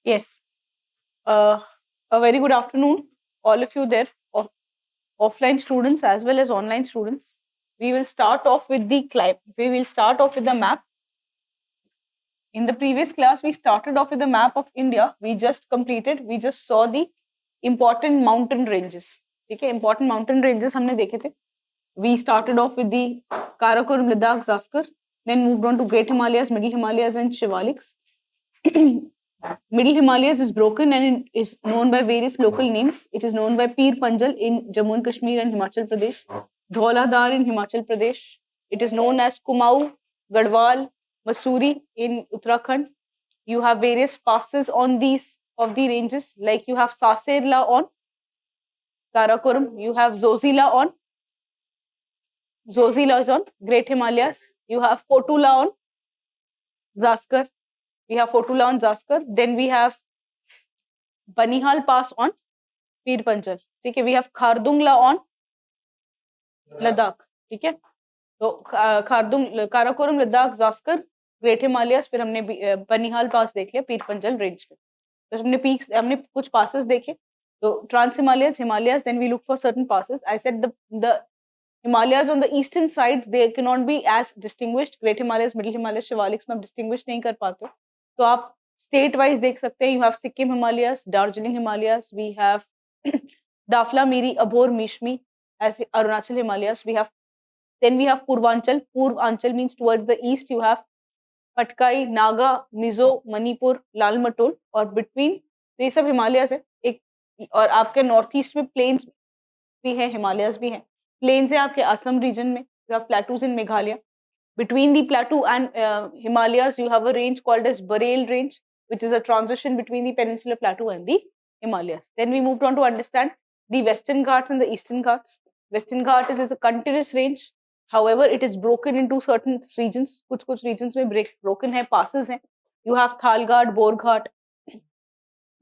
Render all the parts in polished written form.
Yes. A very good afternoon, all of you there, offline students as well as online students. We will start off with the map. In the previous class, we started off with the map of India. We just saw the important mountain ranges. Okay, important mountain ranges हमने देखे थे. We started off with the Karakoram, Ladakh, Zanskar, then moved on to Great Himalayas, Middle Himalayas, and Shivaliks. Middle Himalayas is broken and is known by various local names. It is known by Pir Panjal in Jammu and Kashmir and Himachal Pradesh, Dhauladar in Himachal Pradesh. It is known as Kumaon, Garhwal, Mussoorie in Uttarakhand. You have various passes on these of the ranges, like you have Saserla on Karakoram, you have Zojila is on Great Himalayas, you have Fotula on Zanskar, we have Fotula on Zanskar, then we have Banihal Pass on पीर पंजल. ठीक है, we have Khardungla on Ladakh. ठीक है, तो Karakoram, Ladakh, Zanskar, great Himalayas, फिर हमने बनिहाल पास देख लिया पीर Panjal range पे. तो हमने कुछ पासेस देखे. तो trans Himalayas, then we look for certain passes. I said the Himalayas on the eastern side they can not be as distinguished. Great Himalayas, middle Himalayas, Shivaliks में आप डिस्टिंग्विश नहीं कर पाते. तो आप स्टेट वाइज देख सकते हैं. You have Sikkim Himalayas, Darjeeling Himalayas, we have Dafla, Miri, Abhor, Mishmi as Arunachal Himalayas. Then we have Purvanchal. Purvanchal means towards the east. You have Patkai, Naga, Mizo, Manipur, Lal Matol, और between ये सब Himalayas है. एक और आपके नॉर्थ ईस्ट में planes भी है, हिमालयस भी है. प्लेन्स है आपके असम रीजन में. You have plateaus in Meghalaya. Between the plateau and Himalayas, you have a range called as Bareil Range, which is a transition between the Peninsular Plateau and the Himalayas. Then we moved on to understand the Western Ghats and the Eastern Ghats. Western Ghat is a continuous range. However, it is broken into certain regions. कुछ regions में broken है, passes हैं. You have Thal Ghat, Bor Ghat,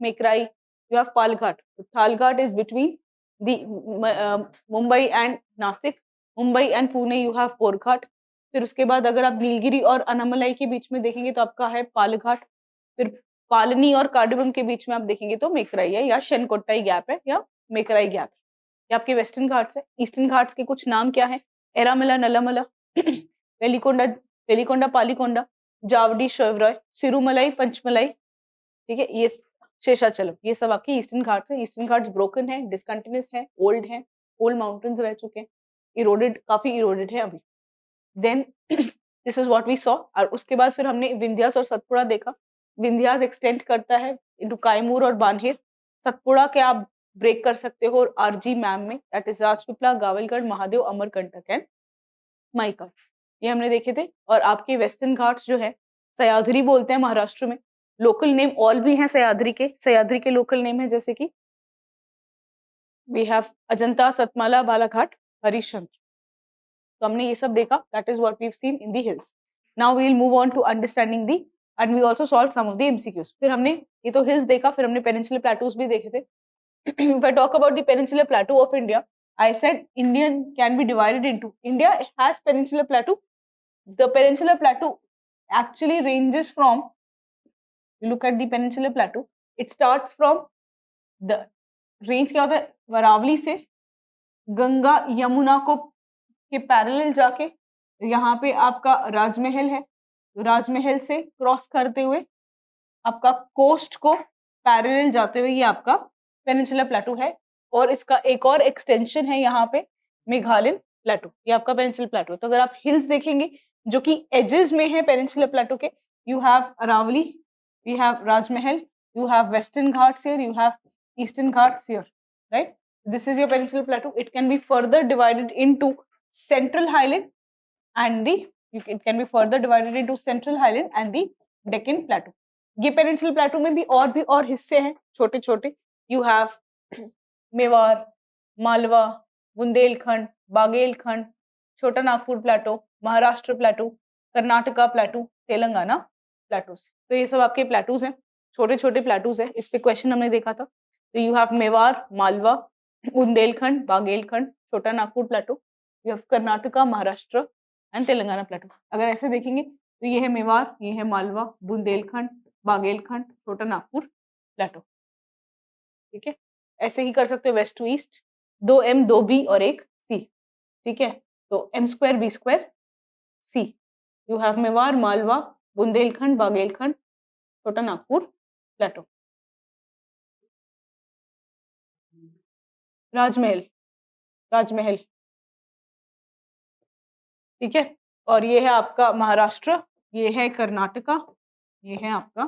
Mekrai. You have Pal Ghat. Thal Ghat is between the Mumbai and Nasik. Mumbai and Pune you have Bor Ghat. फिर उसके बाद अगर आप नीलगिरी और अनामलाई के बीच में देखेंगे तो आपका है पाल घाट. फिर पालनी और कार्डुबम के बीच में आप देखेंगे तो मेकराई है या शेनकोट्टाई गैप है या मेकराई गैप है. ये आपके वेस्टर्न घाट्स है. ईस्टर्न घाट्स के कुछ नाम क्या है? एरामला, नलामला, वेलिकोंडा, पालीकोंडा, जावडी, शोवराय, सिरुमलाई, पंचमलाई. ठीक है, ये शेषाचलम, ये सब आपके ईस्टर्न घाट्स है. ईस्टर्न घाट्स ब्रोकन है, डिसकंटिन्यूअस है, ओल्ड माउंटेन्स रह चुके हैं, काफी इरोडेड है अभी. Then this is what we saw. और उसके बाद फिर हमने विंध्यास और सतपुड़ा देखा. विंध्यास एक्सटेंड करता है इनटू कायमूर और बानहेर. सतपुड़ा के आप ब्रेक कर सकते हो आरजी मैम में, that is Rajpipla, Gawilgarh, Mahadev, Amarkantak and Maikal. ये हमने देखे थे. और आपके वेस्टर्न घाट्स जो है सयाद्री बोलते हैं महाराष्ट्र में. लोकल नेम ऑल भी हैं सयाद्री के लोकल नेम है, जैसे कि वी हैव अजंता, सतमाला, बालाघाट, हरिश्चंद्र. तो हमने ये सब देखा. That is what we have seen in the hills. Now we will move on to understanding the and we also solve some of the MCQs. फिर हमने ये तो हिल्स देखा, फिर हमने पेनिनसुलर प्लेटूज भी देखे थे. If I talk about the peninsular plateau of India, I said Indian can be divided into. India has peninsular plateau. The peninsular plateau actually ranges from, you look at the peninsular plateau, it starts from the range क्या होता है, वरावली से गंगा यमुना को के parallel जाके यहाँ पे आपका राजमहल है. राजमहल से क्रॉस करते हुए आपका कोस्ट को पैरेलल जाते हुए ये आपका पेनिनसुलर प्लेटू है. और इसका एक और एक्सटेंशन है यहाँ पे मेघालयन प्लेटू. ये आपका पेनिनसुलर प्लेटू. तो अगर आप हिल्स देखेंगे जो कि एजेस में है पेनिनसुलर प्लेटू के, you have Aravalli, you have Rajmahal, you have western Ghats here, you have eastern Ghats here, right. This is your peninsular plateau. It can be further divided into central highland and the it can be further divided into central highland and the Deccan plateau. ये peninsular प्लेटू में भी और हिस्से हैं छोटे छोटे. You have Mewar, Malwa, Bundelkhand, Baghelkhand, Chota Nagpur plateau, Maharashtra plateau, Karnataka plateau, Telangana plateaus. तो ये सब आपके प्लेटूज हैं, छोटे छोटे प्लेटूज हैं. इस पे क्वेश्चन हमने देखा था. तो you have Mewar, Malwa, Bundelkhand, Baghelkhand, Chota Nagpur प्लेटू. You have Karnataka, Maharashtra and Telangana प्लेटू. अगर ऐसे देखेंगे तो ये है मेवाड़, ये है मालवा, बुंदेलखंड, बागेलखंड, छोटा नागपुर प्लेटो। ठीक है, ऐसे ही कर सकते हो waste to east, 2m 2b और एक c। ठीक है, तो m² b² c। You have Mewar, Malwa, Bundelkhand, Baghelkhand, Chota Nagpur, प्लेटो। राजमहल, राजमहल। ठीक है, और ये है आपका महाराष्ट्र, ये है कर्नाटका, ये है आपका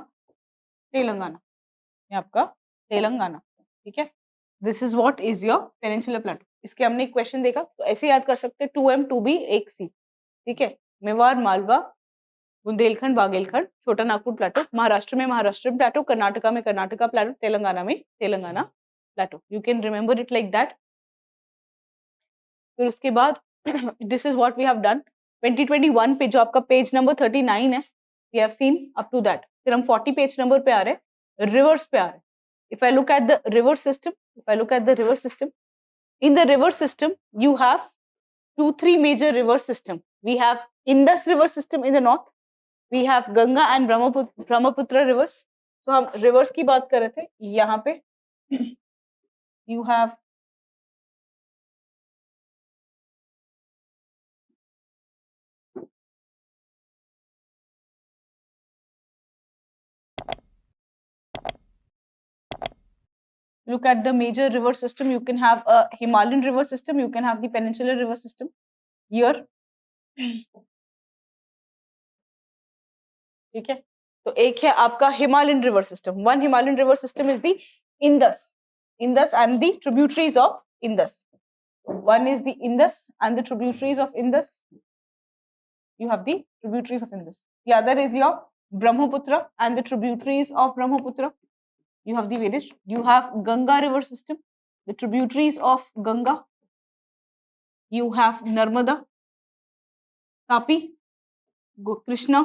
तेलंगाना, ये आपका तेलंगाना। ठीक है, this is what is your peninsular प्लेटो। इसके हमने एक क्वेश्चन देखा, तो ऐसे याद कर सकते हैं 2m 2b 1c। ठीक है, मेवाड़, मालवा, बुंदेलखंड, बागेलखंड, छोटा नागपुर प्लेटो। महाराष्ट्र में महाराष्ट्र प्लेटो, कर्नाटका में कर्नाटका प्लेटो, तेलंगाना में Telangana plateau. You can remember it like that. फिर उसके बाद this is what we have done 2021 पे, जो आपका पेज नंबर 39 है, we have seen up to that. फिर हम 40 पेज नंबर पे आ रहे हैं, रिवर्स पे आ रहे हैं। If I look at the river system, if I look at the river system, in the river system you have 2-3 major river system. We have Indus river system in the north, we have Ganga and Brahmaputra rivers. So हम rivers की बात कर रहे थे, यहाँ पे you have look at the major river system. You can have a Himalayan river system, you can have the peninsular river system here. ठीक है, तो एक है आपका Himalayan river system. One Himalayan river system is the Indus, Indus and the tributaries of Indus. One is the Indus and the tributaries of Indus. You have the tributaries of Indus. The other is your Brahmaputra and the tributaries of Brahmaputra. You have the various. You have Ganga river system, the tributaries of Ganga. You have Narmada, Tapi, Krishna,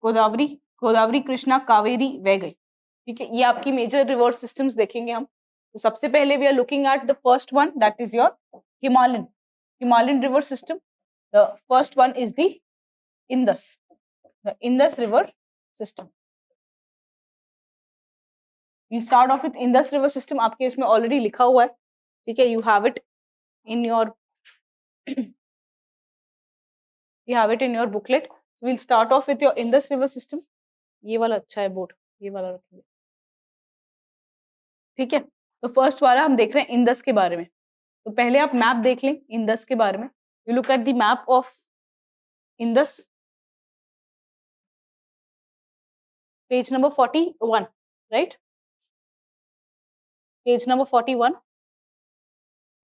Godavari, Godavari, Krishna, Kaveri, Vaigai. ठीक है, ये आपकी major river systems देखेंगे हम। तो सबसे पहले we are looking at the first one, that is your Himalayan, Himalayan river system. The first one is the Indus, the Indus river system. We start off with Indus river system, आपके इसमें ऑलरेडी लिखा हुआ है। ठीक है, you have it in your you have it in your booklet. So we'll start off with your Indus river system. ये वाला अच्छा है बोर्ड, ये वाला रखेंगे। ठीक है, तो फर्स्ट वाला हम देख रहे हैं इंदस के बारे में। तो पहले आप मैप देख लें इंदस के बारे में। You look at the map of Indus, page number 41, right, page number 41,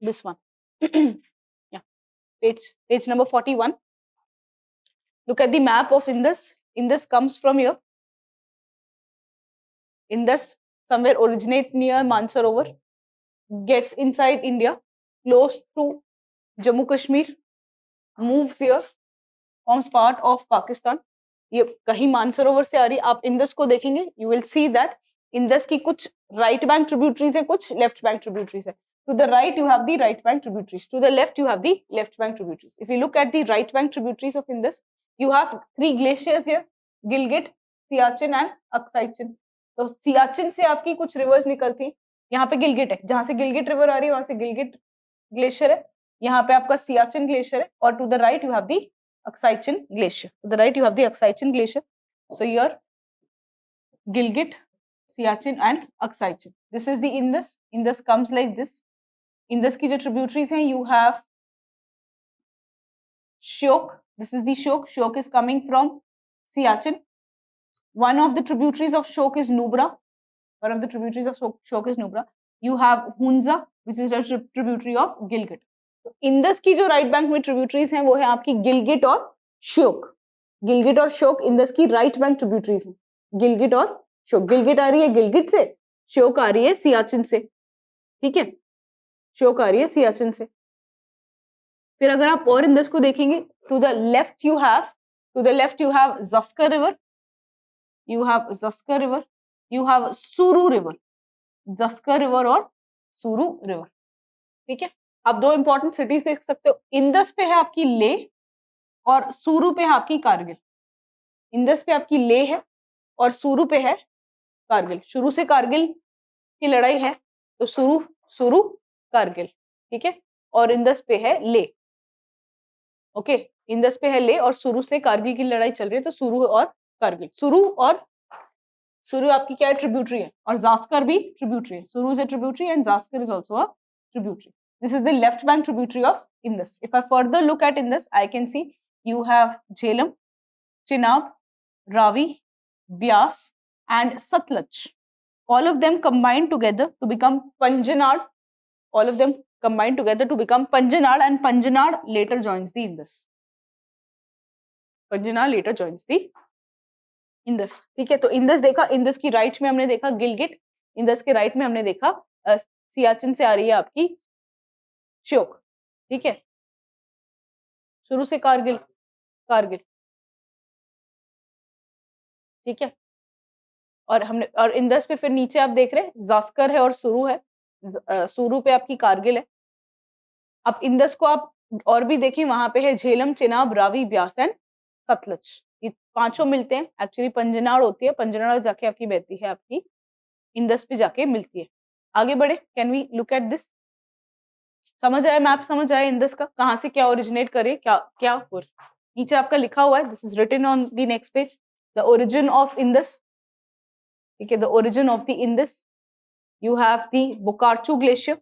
this one. Yeah, page number 41. Look at the map of Indus. Indus comes from here. Indus somewhere originate near Mansarovar, gets inside India, flows through Jammu Kashmir, moves here, forms part of Pakistan. ये कहीं मानसरोवर से आ रही, आप Indus को देखेंगे, you will see that Indus की कुछ राइट बैंक ट्रिब्यूटरीज है, कुछ लेफ्ट बैंक ट्रिब्यूटरीज है। To the right you have the right bank tributaries, to the left you have the left bank tributaries. If you look at the right bank tributaries of Indus, you have 3 glaciers here, Gilgit, Siachen and Aksai-Chin. तो सियाचिन से आपकी कुछ reverse निकलती, यहाँ पे गिलगिट है, जहां से गिलगिट रिवर आ रही है वहां से गिलगिट ग्लेशियर है, यहाँ पे आपका सियाचिन ग्लेशियर है, और to the right you have the Aksai-Chin glacier. To the right you have the Aksai-Chin glacier. So here Gilgit, Siachen and Aksai-Chin. This is the Indus. Indus comes like this. Indus की जो tributaries हैं, you have Shyok. This is the Shyok. Shyok is coming from Siachen. One of the tributaries of Shyok is Nubra. One of the tributaries of Shyok is Nubra. You have Hunza, which is a tributary of Gilgit. तो Indus की जो right bank में tributaries हैं वो है आपकी गिलगिट और श्योक। गिलगिट और श्योक इंदस की राइट बैंक ट्रिब्यूटरीज हैं, गिलगिट और श्योक। गिलगिट आ रही है गिलगिट से, श्योक आ रही है सियाचिन से। ठीक है, श्योक आ रही है सियाचिन से। फिर अगर आप और इंदस को देखेंगे, to the left you have Zanskar river, you have Zanskar river, you have Suru river, Zanskar river और सुरू रिवर। ठीक है, आप 2 इंपॉर्टेंट सिटीज देख सकते हो, इंदस पे है आपकी ले और सुरू पे है आपकी कारगिल। इंदस पे आपकी ले है और सुरू पे है कारगिल। शुरू से कारगिल की लड़ाई है तो सुरु कारगिल, ठीक है, और इंदस पे है ले। ओके, इंदस पे है ले और सुरु से कारगिल की लड़ाई चल रही है, तो सुरु और कारगिल, सुरु आपकी क्या है, ट्रिब्यूटरी है, और जास्कर भी ट्रिब्यूटरी है। सुरु is a tributary and Zanskar is also a tributary. This is the left bank tributary of Indus. If I further look at Indus, I can see you have Jhelum, Chenab, Ravi, Byas, and Satluj. All of them combined together to become Panjanad. All of them combined together to become Panjanad, and Panjanad later joins the Indus. Panjanad later joins the Indus. ठीक है, तो Indus देखा, Indus की right में हमने देखा Gilgit, Indus के right में हमने देखा सियाचिन से आ रही है आपकी श्योक, ठीक है, शुरू से कारगिल, कारगिल, ठीक है, और हमने और इंदस पे फिर नीचे आप देख रहे हैं जास्कर है और सुरु है, सुरु पे आपकी कारगिल है। अब इंदस को आप और भी देखें, वहां पे है झेलम, चिनाब, रावी, ब्यास एंड सतलज, ये पांचों मिलते हैं। एक्चुअली पंजनाड़ होती है, पंजनाड़ जाके आपकी बहती है आपकी इंदस पे जाके मिलती है। आगे बढ़े, can we look at this, समझ आया, मैप समझ आया इंदस का, कहाँ से क्या ओरिजिनेट करे, क्या क्या नीचे आपका लिखा हुआ है, this is written on the next page, the origin of Indus, ठीक है, the origin of the Indus, you have the Bokharchu glacier,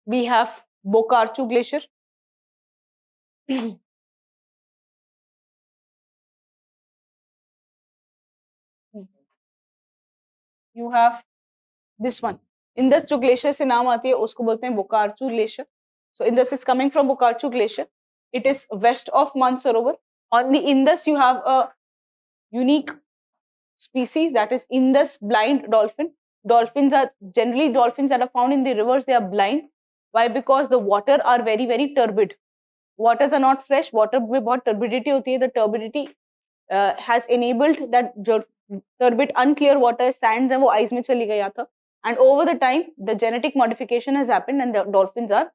we have Bokharchu glacier, you have this one, Indus जो ग्लेशियर से नाम आती है उसको बोलते हैं Bokharchu glacier. So Indus is coming from Bokharchu glacier, it is west of Mansarovar. On the Indus you have a unique species, that is Indus blind dolphin. Dolphins are generally, dolphins that are found in the rivers, they are blind. Why? Because the water are very very turbid, waters are not fresh, water में बहुत turbidity होती है, the turbidity has enabled that जो turbid unclear water sands है वो ice में चली गया था, and over the time the genetic modification has happened and the dolphins are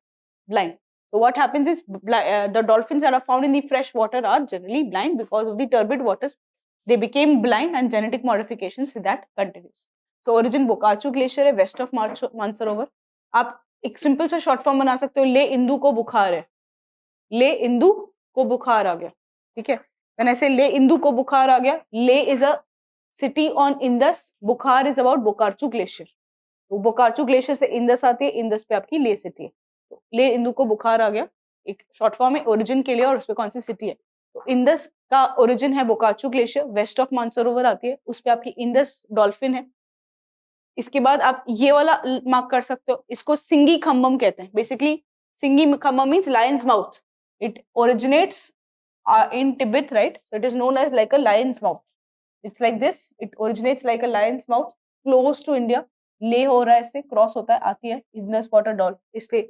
blind. So what happens is the dolphins that are found in the fresh water are generally blind because of the turbid waters. They became blind and genetic modifications that continues. So origin Bokharchu glacier है, west of Mansarovar. आप एक simple सा short form बना सकते हो, ले इंदु को बुखार है, ले इंदु को बुखार आ गया, ठीक है, ऐसे ले इंदु को बुखार आ गया, ले is a city on Indus, बुखार इज अबाउट बोकाचू ग्लेशियर, तो बोकाचू ग्लेशियर से इंदस आती है, इंदस पे आपकी ले सिटी है, ले इंदु को बुखार आ गया, एक शॉर्ट फॉर्म है ओरिजिन के लिए, और उसपे कौन सी सिटी है, तो इंदस का ओरिजिन है Bokachu glacier, waste of Mansarovar आती है, उस पे आपकी इंदस डॉल्फिन है। इसके बाद आप ये वाला मार्क कर सकते हो, इसको सिंगी खम्बम कहते हैं, basically Singi Khambab means lion's mouth, it originates in Tibet, right? So it is known as like a lion's mouth. It's like this. It originates like a lion's mouth, close to India. ले हो रहा है, इससे क्रॉस होता है, आती है Indus water dolphin, इस पे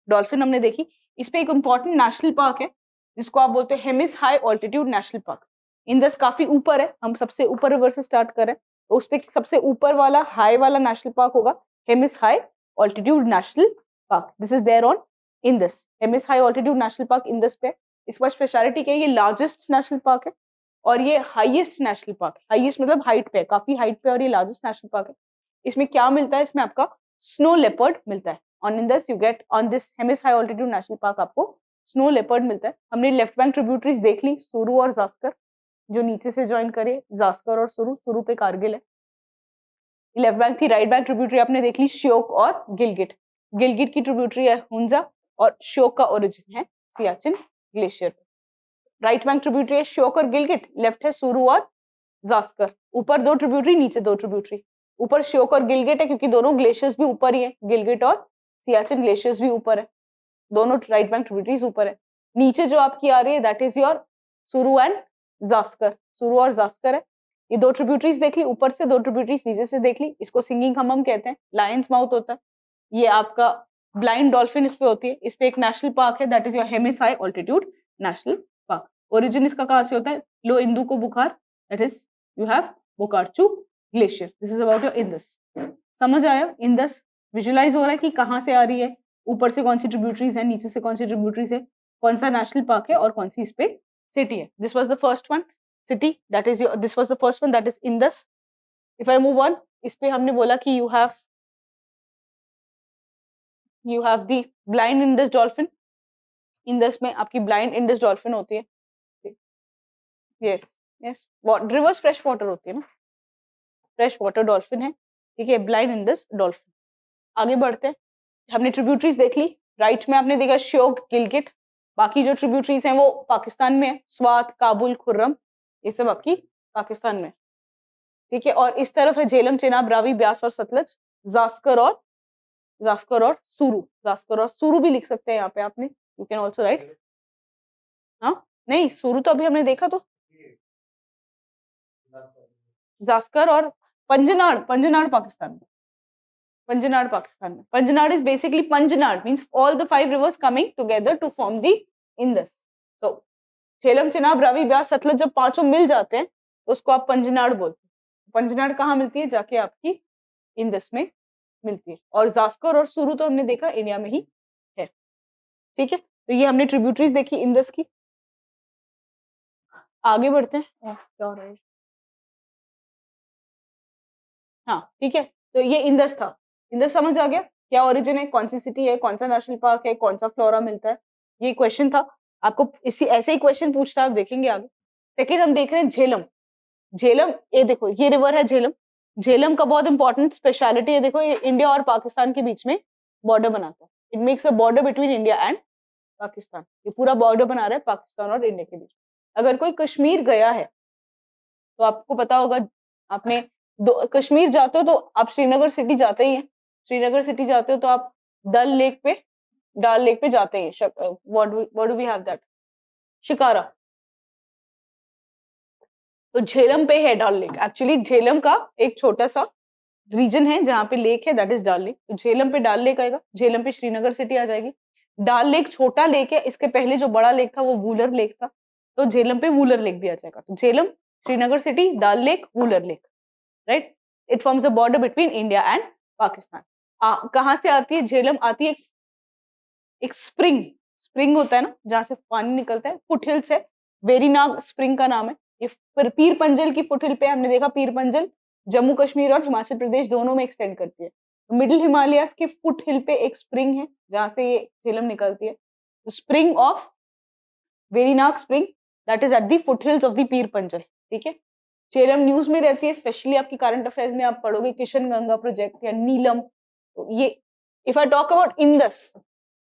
डॉल्फिन हमने देखी। इस पे एक इम्पॉर्टेंट नेशनल पार्क है जिसको आप बोलते हैं Hemis high altitude national park. Indus काफी ऊपर है, हम सबसे ऊपर रिवर से स्टार्ट करें तो उस पे सबसे ऊपर वाला हाई वाला नेशनल पार्क होगा Hemis high altitude national park. This is there on Indus, Hemis high altitude national park Indus पे। इसका स्पेशलिटी क्या है, ये लार्जेस्ट नेशनल पार्क है और ये हाईएस्ट नेशनल पार्क, हाईएस्ट मतलब हाइट पे, काफी हाइट पे, और ये लार्जेस्ट नेशनल पार्क है। इसमें क्या मिलता है, इसमें आपका स्नो लेपर्ड मिलता है। On Indus you get, on this Hemis high altitude national park आपको स्नो लेपर्ड मिलता है। हमने लेफ्ट बैंक ट्रिब्यूटरीज देख ली, सुरु और जास्कर, जो नीचे से ज्वाइन करे, जास्कर और सुरु, सुरु पे कारगिल है। लेफ्ट बैंक थी, राइट बैंक ट्रिब्यूटरी आपने देख ली श्योक और गिलगिट, गिलगिट की ट्रिब्यूटरी है हुंजा और श्योक का ओरिजिन है Siachen glacier. Right bank tributary है श्योक और गिलगिट, लेफ्ट है सुरु और जास्कर, ऊपर दो ट्रिब्यूटरी, नीचे दो ट्रिब्यूटरी। ऊपर श्योक और गिलगिट है क्योंकि दोनों ग्लेशियर्स भी ऊपर ही है, गिलगिट और सियाचिन ग्लेशियर्स भी ऊपर है, दोनों राइट बैंक ट्रिब्यूटरीज ऊपर है। नीचे जो आपकी आ रही है दैट इज योर सुरु एंड जास्कर, सुरु और जास्कर है। ये दो ट्रिब्यूटरीज देख ली ऊपर से, दो ट्रिब्यूटरीज नीचे से देख ली। इसको सिंगिंग खम्बम कहते हैं, लायंस माउथ होता है। ये आपका ब्लाइंड डॉल्फिन इस पे होती है। इस पे एक नेशनल पार्क है that is your Hemis high altitude national park. Origin इसका कहाँ से होता है, लो इंदु को बुखार, that is you have Bokharchu glacier. This is about your Indus. समझ आया, इंदस विजुअलाइज हो रहा है कि कहाँ से आ रही है, ऊपर से कौन सी ट्रिब्यूटरीज है, नीचे से कौन सी ट्रिब्यूटरीज है, कौन सा नेशनल पार्क है और कौन सी इस पे सिटी है। This was the first one city, that is your, this was the first one that is Indus. If I move on, इस पे हमने बोला कि you have you have the blind Indus dolphin, Indus में आपकी blind Indus dolphin होती है, yes yes, reverse fresh water होती है ना, फ्रेश वाटर डॉल्फिन है, ठीक है, ब्लाइंड इंडस डॉल्फिन। आगे बढ़ते हैं, हमने ट्रिब्यूटरीज देख ली, राइट में आपने देखा श्योक, गिलगिट, बाकी जो ट्रिब्यूटरीज हैं वो पाकिस्तान में है, स्वात, काबुल, खुर्रम, ये सब आपकी पाकिस्तान में, ठीक है। और इस तरफ है झेलम, चेनाब, रावी, ब्यास और सतलज, जास्कर और सुरू, जास्कर और सुरू भी लिख सकते हैं यहाँ पे आपने, यू कैन ऑल्सो राइट, हाँ नहीं सुरू तो अभी हमने देखा, तो जास्कर और पंजनाड, पंजनाड पाकिस्तान में, पंजनाड पाकिस्तान में, Panjnad is basically, Panjnad means all the 5 rivers coming together to form the Indus. तो झेलम, चेनाब, रावी, ब्यास, सतलज जब पांचों मिल जाते हैं तो उसको आप पंजनाड बोलते हैं। पंजनाड कहाँ मिलती है, जाके आपकी इंडस में मिलती है। और जास्कर और सुरू तो हमने देखा इंडिया में ही है, ठीक है। तो ये हमने ट्रिब्यूटरीज देखी इंडस की। आगे बढ़ते हैं, क्या हो रहा है, हाँ ठीक है। तो ये इंडस था, इंडस समझ आ गया, क्या ओरिजिन है, कौन सी सिटी है, कौन सा नेशनल पार्क है, कौन सा फ्लोरा मिलता है, ये क्वेश्चन था। आपको इसी ऐसे ही क्वेश्चन पूछता है, आप देखेंगे आगे। सेकेंड हम देख रहे हैं झेलम, झेलम ये देखो, ये रिवर है झेलम, झेलम का बहुत इंपॉर्टेंट स्पेशलिटी है, देखो ये इंडिया और पाकिस्तान के बीच में बॉर्डर बनाता है, it makes a border between India and Pakistan, ये पूरा बॉर्डर बना रहा है पाकिस्तान और इंडिया के बीच। अगर कोई कश्मीर गया है तो आपको पता होगा, आपने कश्मीर जाते हो तो आप श्रीनगर सिटी जाते ही हैं, श्रीनगर सिटी जाते हो तो आप डल लेक पे जाते हैं, what do we have that, shikara. तो झेलम पे है डल लेक, एक्चुअली झेलम का एक छोटा सा रीजन है जहाँ पे लेक है, दैट इज डल लेक। तो झेलम पे डल लेक आएगा, झेलम पे श्रीनगर सिटी आ जाएगी। डल लेक छोटा लेक है, इसके पहले जो बड़ा लेक था वो वूलर लेक था, तो झेलम पे वूलर लेक भी आ जाएगा। तो Jhelum, Srinagar city, Dal lake, Wular lake, right, it forms a border between India and Pakistan. कहाँ से आती है झेलम, आती है एक स्प्रिंग होता है ना जहाँ से पानी निकलता है, फुटहिल से, वेरीनाग स्प्रिंग का नाम है ये। पीर पंजल की फुटहिल पे हमने देखा, पीर पंजल जम्मू कश्मीर और हिमाचल प्रदेश दोनों में एक्सटेंड करती है। मिडिल हिमालयस के फुटहिल पे एक स्प्रिंग है जहाँ से ये झेलम निकलती है, spring of Verinag spring, that is at the foothills of the Pir Panjal, ठीक है। झेलम न्यूज में रहती है, स्पेशली आपकी करंट अफेयर्स में आप पढ़ोगे किशन गंगा प्रोजेक्ट या नीलम। तो ये if I talk about Indus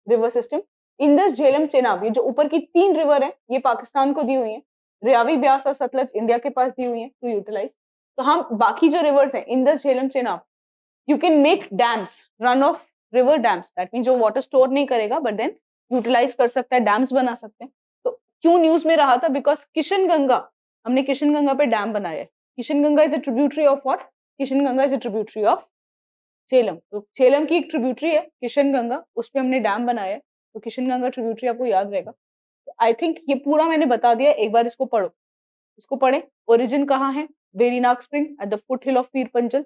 river system, Indus, Jhelum, Chenab, ये जो ऊपर की 3 रिवर है ये पाकिस्तान को दी हुई है, रावी, ब्यास और सतलज इंडिया के पास दी हुई है टू यूटिलाइज। तो हम बाकी जो रिवर्स हैं Indus, Jhelum, Chenab, you can make dams, run of river dams, that mean जो वाटर स्टोर नहीं करेगा बट देन यूटिलाइज कर सकता है, डैम्स बना सकते हैं। तो क्यों न्यूज में रहा था, बिकॉज किशन गंगा, हमने किशन गंगा पे डैम बनाया है। Kishan Ganga is a tributary of what, Kishan Ganga is a tributary of Jhelum. तो झेलम की एक ट्रिब्यूटरी है किशन गंगा, उस पे हमने डैम बनाया है, तो किशन गंगा ट्रिब्यूटरी आपको याद रहेगा। आई थिंक ये पूरा मैंने बता दिया, एक बार इसको पढ़ो, इसको पढ़ें। ओरिजिन कहाँ है, Verinag spring at the foot hill of Pir Panjal,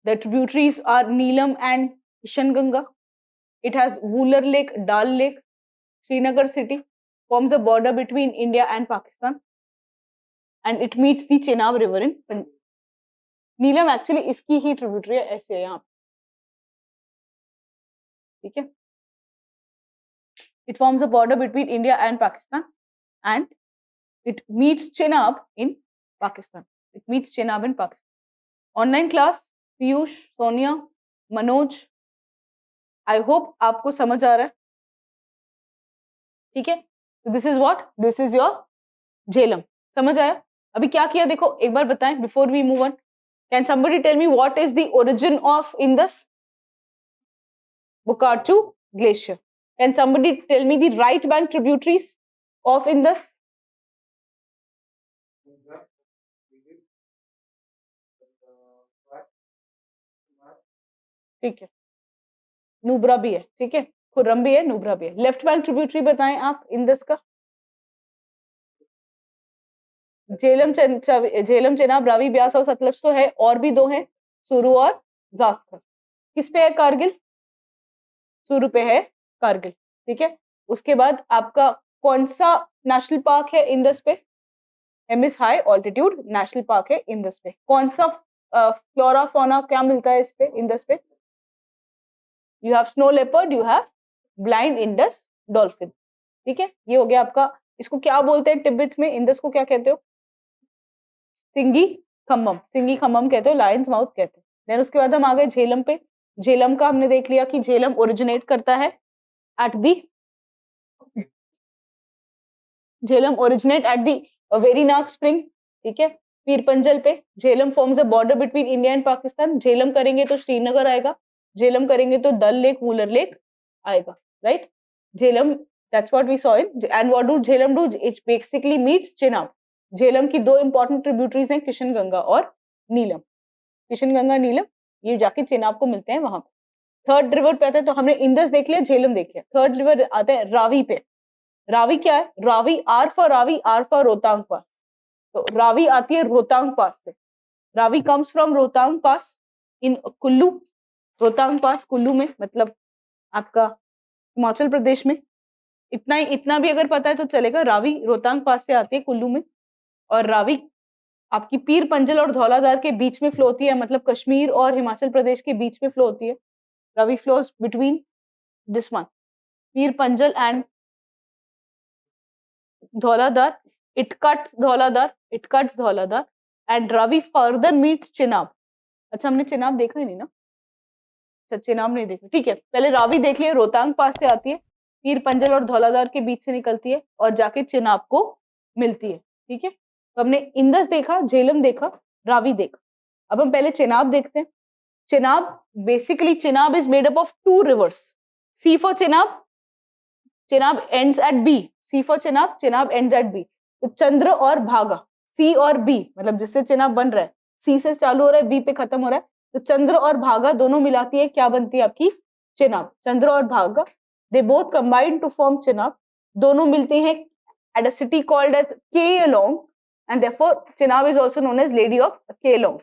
the tributaries are Neelum and Kishan Ganga, it has Wooler Lake, Dal Lake, Srinagar city, forms a border between India and Pakistan, and it meets the Chenab river in Neelam, actually इसकी ही tributary है, ऐसे है यहाँ, ठीक है। It forms a border between India and Pakistan, and it meets Chenab in Pakistan. It meets Chenab in Pakistan. Online class, Piyush, Sonia, Manoj, I hope आपको समझ आ रहा है, ठीक है। This is what, this is your Jhelum, समझ आया। अभी क्या किया देखो, एक बार बताएं before we move on. Can somebody tell me what is the origin of Indus, Bokharchu glacier. Can somebody tell me the right bank tributaries of Indus, ठीक है, नुब्रा भी है, ठीक है, खुर्रम भी है, नुब्रा भी है। लेफ्ट बैंक ट्रिब्यूटरी बताएं आप इंडस का, झेलम, झेलम, चेनाब, रावी, ब्यास और सतलज तो है, और भी 2 हैं, सुरू और जास्कर। किस पे है, कारगिल, सुरू पे है कारगिल, ठीक है। उसके बाद आपका कौन सा नेशनल पार्क है इंडस पे, Hemis high altitude national park है इंडस पे। कौन सा फ्लोरा फौना क्या मिलता है इस पे, इंडस पे, you have snow leopard, you have blind Indus dolphin. ठीक है, ये हो गया आपका। इसको क्या बोलते हैं तिब्बत में? इंडस को क्या कहते हो? सिंगी खम्मम, सिंगी खम्मम कहते हो, लायंस माउथ कहते हैं। देन उसके बाद हम आ गए झेलम पे। झेलम का हमने देख लिया कि झेलम ओरिजिनेट करता है at the Jhelum originate at the Verinag spring. ठीक है, पीर पंजल पे। Jhelum forms a border between India and Pakistan. Jhelum करेंगे तो श्रीनगर आएगा, झेलम करेंगे तो डल लेक, वुलर लेक आएगा, right? Jhelum, that's what we saw in, and what do Jhelum do? It basically meets Chenab. Jhelum की दो इंपॉर्टेंट ट्रिब्यूटरीज हैं, किशन गंगा और नीलम। किशन गंगा, नीलम, ये जाके चेनाब को मिलते हैं वहां पे। थर्ड रिवर पे आता है, तो हमने इंदस देख लिया, झेलम देख लिया। थर्ड रिवर आता है रावी पे। रावी क्या है? रावी, आर फॉर रोहतांग पास। तो रावी आती है रोहतांग पास से। रावी कम्स फ्रॉम रोहतांग पास इन कुल्लू। रोहतांग पास कुल्लू में, मतलब आपका हिमाचल प्रदेश में। इतना भी अगर पता है तो चलेगा। रावी रोहतांग पास से आती है कुल्लू में, और रावी आपकी पीर पंजल और धौलाधार के बीच में फ्लो होती है, मतलब कश्मीर और हिमाचल प्रदेश के बीच में फ्लो होती है। Ravi flows between this one, Pir Panjal and Dhauladhar. It cuts Dhauladhar and Ravi further meets Chenab. अच्छा, हमने चेनाब देखा ही नहीं ना। अच्छा, चेनाब नहीं देखा, ठीक है। पहले रावी देख लिया, रोहतांग पास से आती है, पीर पंजल और धौलाधार के बीच से निकलती है और जाके चेनाब को मिलती है। ठीक है, तो हमने इंदस देखा, झेलम देखा, रावी देखा। अब हम पहले चेनाब देखते हैं। Chenab, basically Chenab is made up of two rivers. See for Chenab, Chenab ends at B. See for Chenab, Chenab ends at B. तो चंद्र और भागा, सी और बी, मतलब जिससे चेनाब बन रहा है, सी से चालू हो रहा है, बी पे खत्म हो रहा है, तो चंद्र और भागा दोनों मिलाती है, क्या बनती है आपकी? चेनाब। चंद्र और Bhaga, they both combine to form Chenab. दोनों मिलते हैं at a city called as Keylong, and therefore Chenab is also known as lady of Keylong.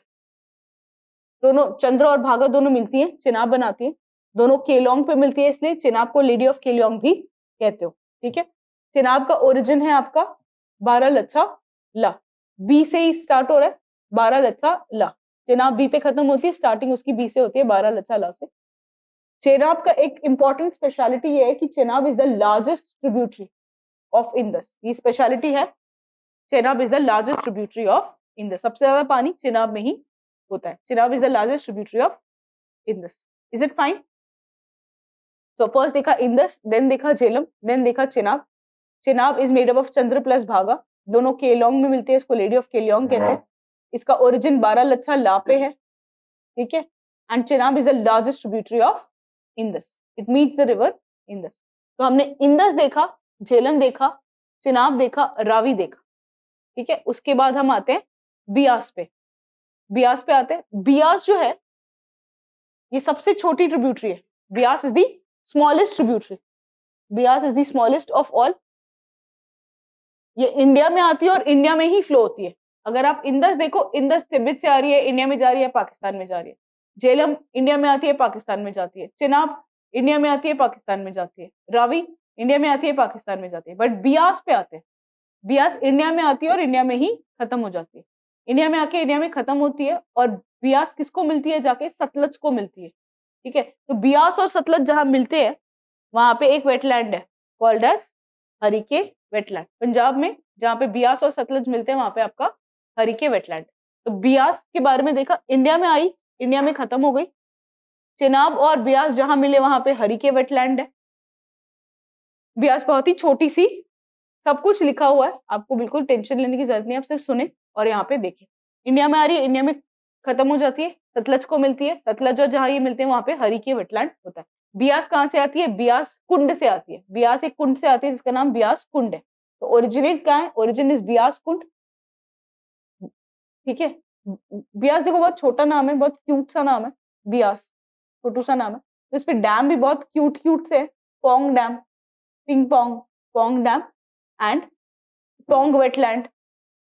दोनों चंद्र और भागा दोनों मिलती हैं, चेनाब बनाती है। दोनों केलोंग पे मिलती है, इसलिए चेनाब को लेडी ऑफ केलोंग भी कहते हो। ठीक है, चेनाब का ओरिजिन है आपका बारालच्छा ला। बी से ही स्टार्ट हो रहा है, बारालच्छा ला। चेनाब बी पे खत्म होती है, स्टार्टिंग उसकी बी से होती है, बारालच्छा ला से। चेनाब का एक इंपॉर्टेंट स्पेशलिटी ये है कि Chenab is the largest tributary of Indus. ये स्पेशलिटी है, Chenab is the largest tributary of Indus. सबसे ज्यादा पानी चेनाब में ही होता है। Chenab is the largest tributary of Indus. Is it fine? तो फर्स्ट देखा इंदस, देन देखा झेलम, देन देखा Chenab. Chenab is made up of Chandra plus भागा, दोनों केलोंग में मिलते हैं, इसको लेडी ऑफ केलोंग कहते हैं। इसका ओरिजिन बारालच्छा ला पे है। ठीक है, and Chenab is the largest tributary of Indus. It meets the river Indus. तो हमने इंदस देखा, झेलम देखा, चेनाब देखा, रावी देखा। ठीक है, उसके बाद हम आते हैं बियास पे। बियास पे आते हैं। बियास जो है ये सबसे छोटी ट्रिब्यूटरी है। Beas is the smallest tributary. Beas is the smallest of all. ये इंडिया में आती है और इंडिया में ही फ्लो होती है। अगर आप इंदस देखो, इंदस तिब्बत से आ रही है, इंडिया में जा रही है, पाकिस्तान में जा रही है। झेलम इंडिया में आती है, पाकिस्तान में जाती है। चेनाब इंडिया में आती है, पाकिस्तान में जाती है। रावी इंडिया में आती है, पाकिस्तान में जाती है। बट बियास पे आते हैं। बियास इंडिया में आती है और इंडिया में ही खत्म हो जाती है। इंडिया में आके इंडिया में खत्म होती है, और बियास किसको मिलती है? जाके सतलज को मिलती है। ठीक है, तो बियास और सतलज जहां मिलते हैं वहां पे एक वेटलैंड है called as Harike wetland. Punjab में जहां पे बियास और सतलज मिलते हैं वहां पे आपका हरिके वेटलैंड। तो बियास के बारे में देखा, इंडिया में आई, इंडिया में खत्म हो गई। चेनाब और बियास जहां मिले वहां पे हरिके वेटलैंड है। बियास बहुत ही छोटी सी, सब कुछ लिखा हुआ है, आपको बिल्कुल टेंशन लेने की जरूरत नहीं है, आप सिर्फ सुने और यहाँ पे देखें। इंडिया में आ रही है, इंडिया में खत्म हो जाती है, सतलज को मिलती है। सतलज और जहां ये मिलते हैं वहां पे हरिके वेटलैंड होता है। बियास कहाँ से आती है? बियास कुंड से आती है। बियास एक कुंड से आती है जिसका नाम बियास कुंड है। तो ओरिजिनेट कहाँ है? ओरिजिन इज बियास कुंड। ठीक है, बियास देखो बहुत छोटा नाम है, बहुत क्यूट सा नाम है बियास, छोटू सा नाम है। तो इस पे डैम भी बहुत क्यूट क्यूट से है। Pong dam, ping pong, Pong dam and Pong wetland,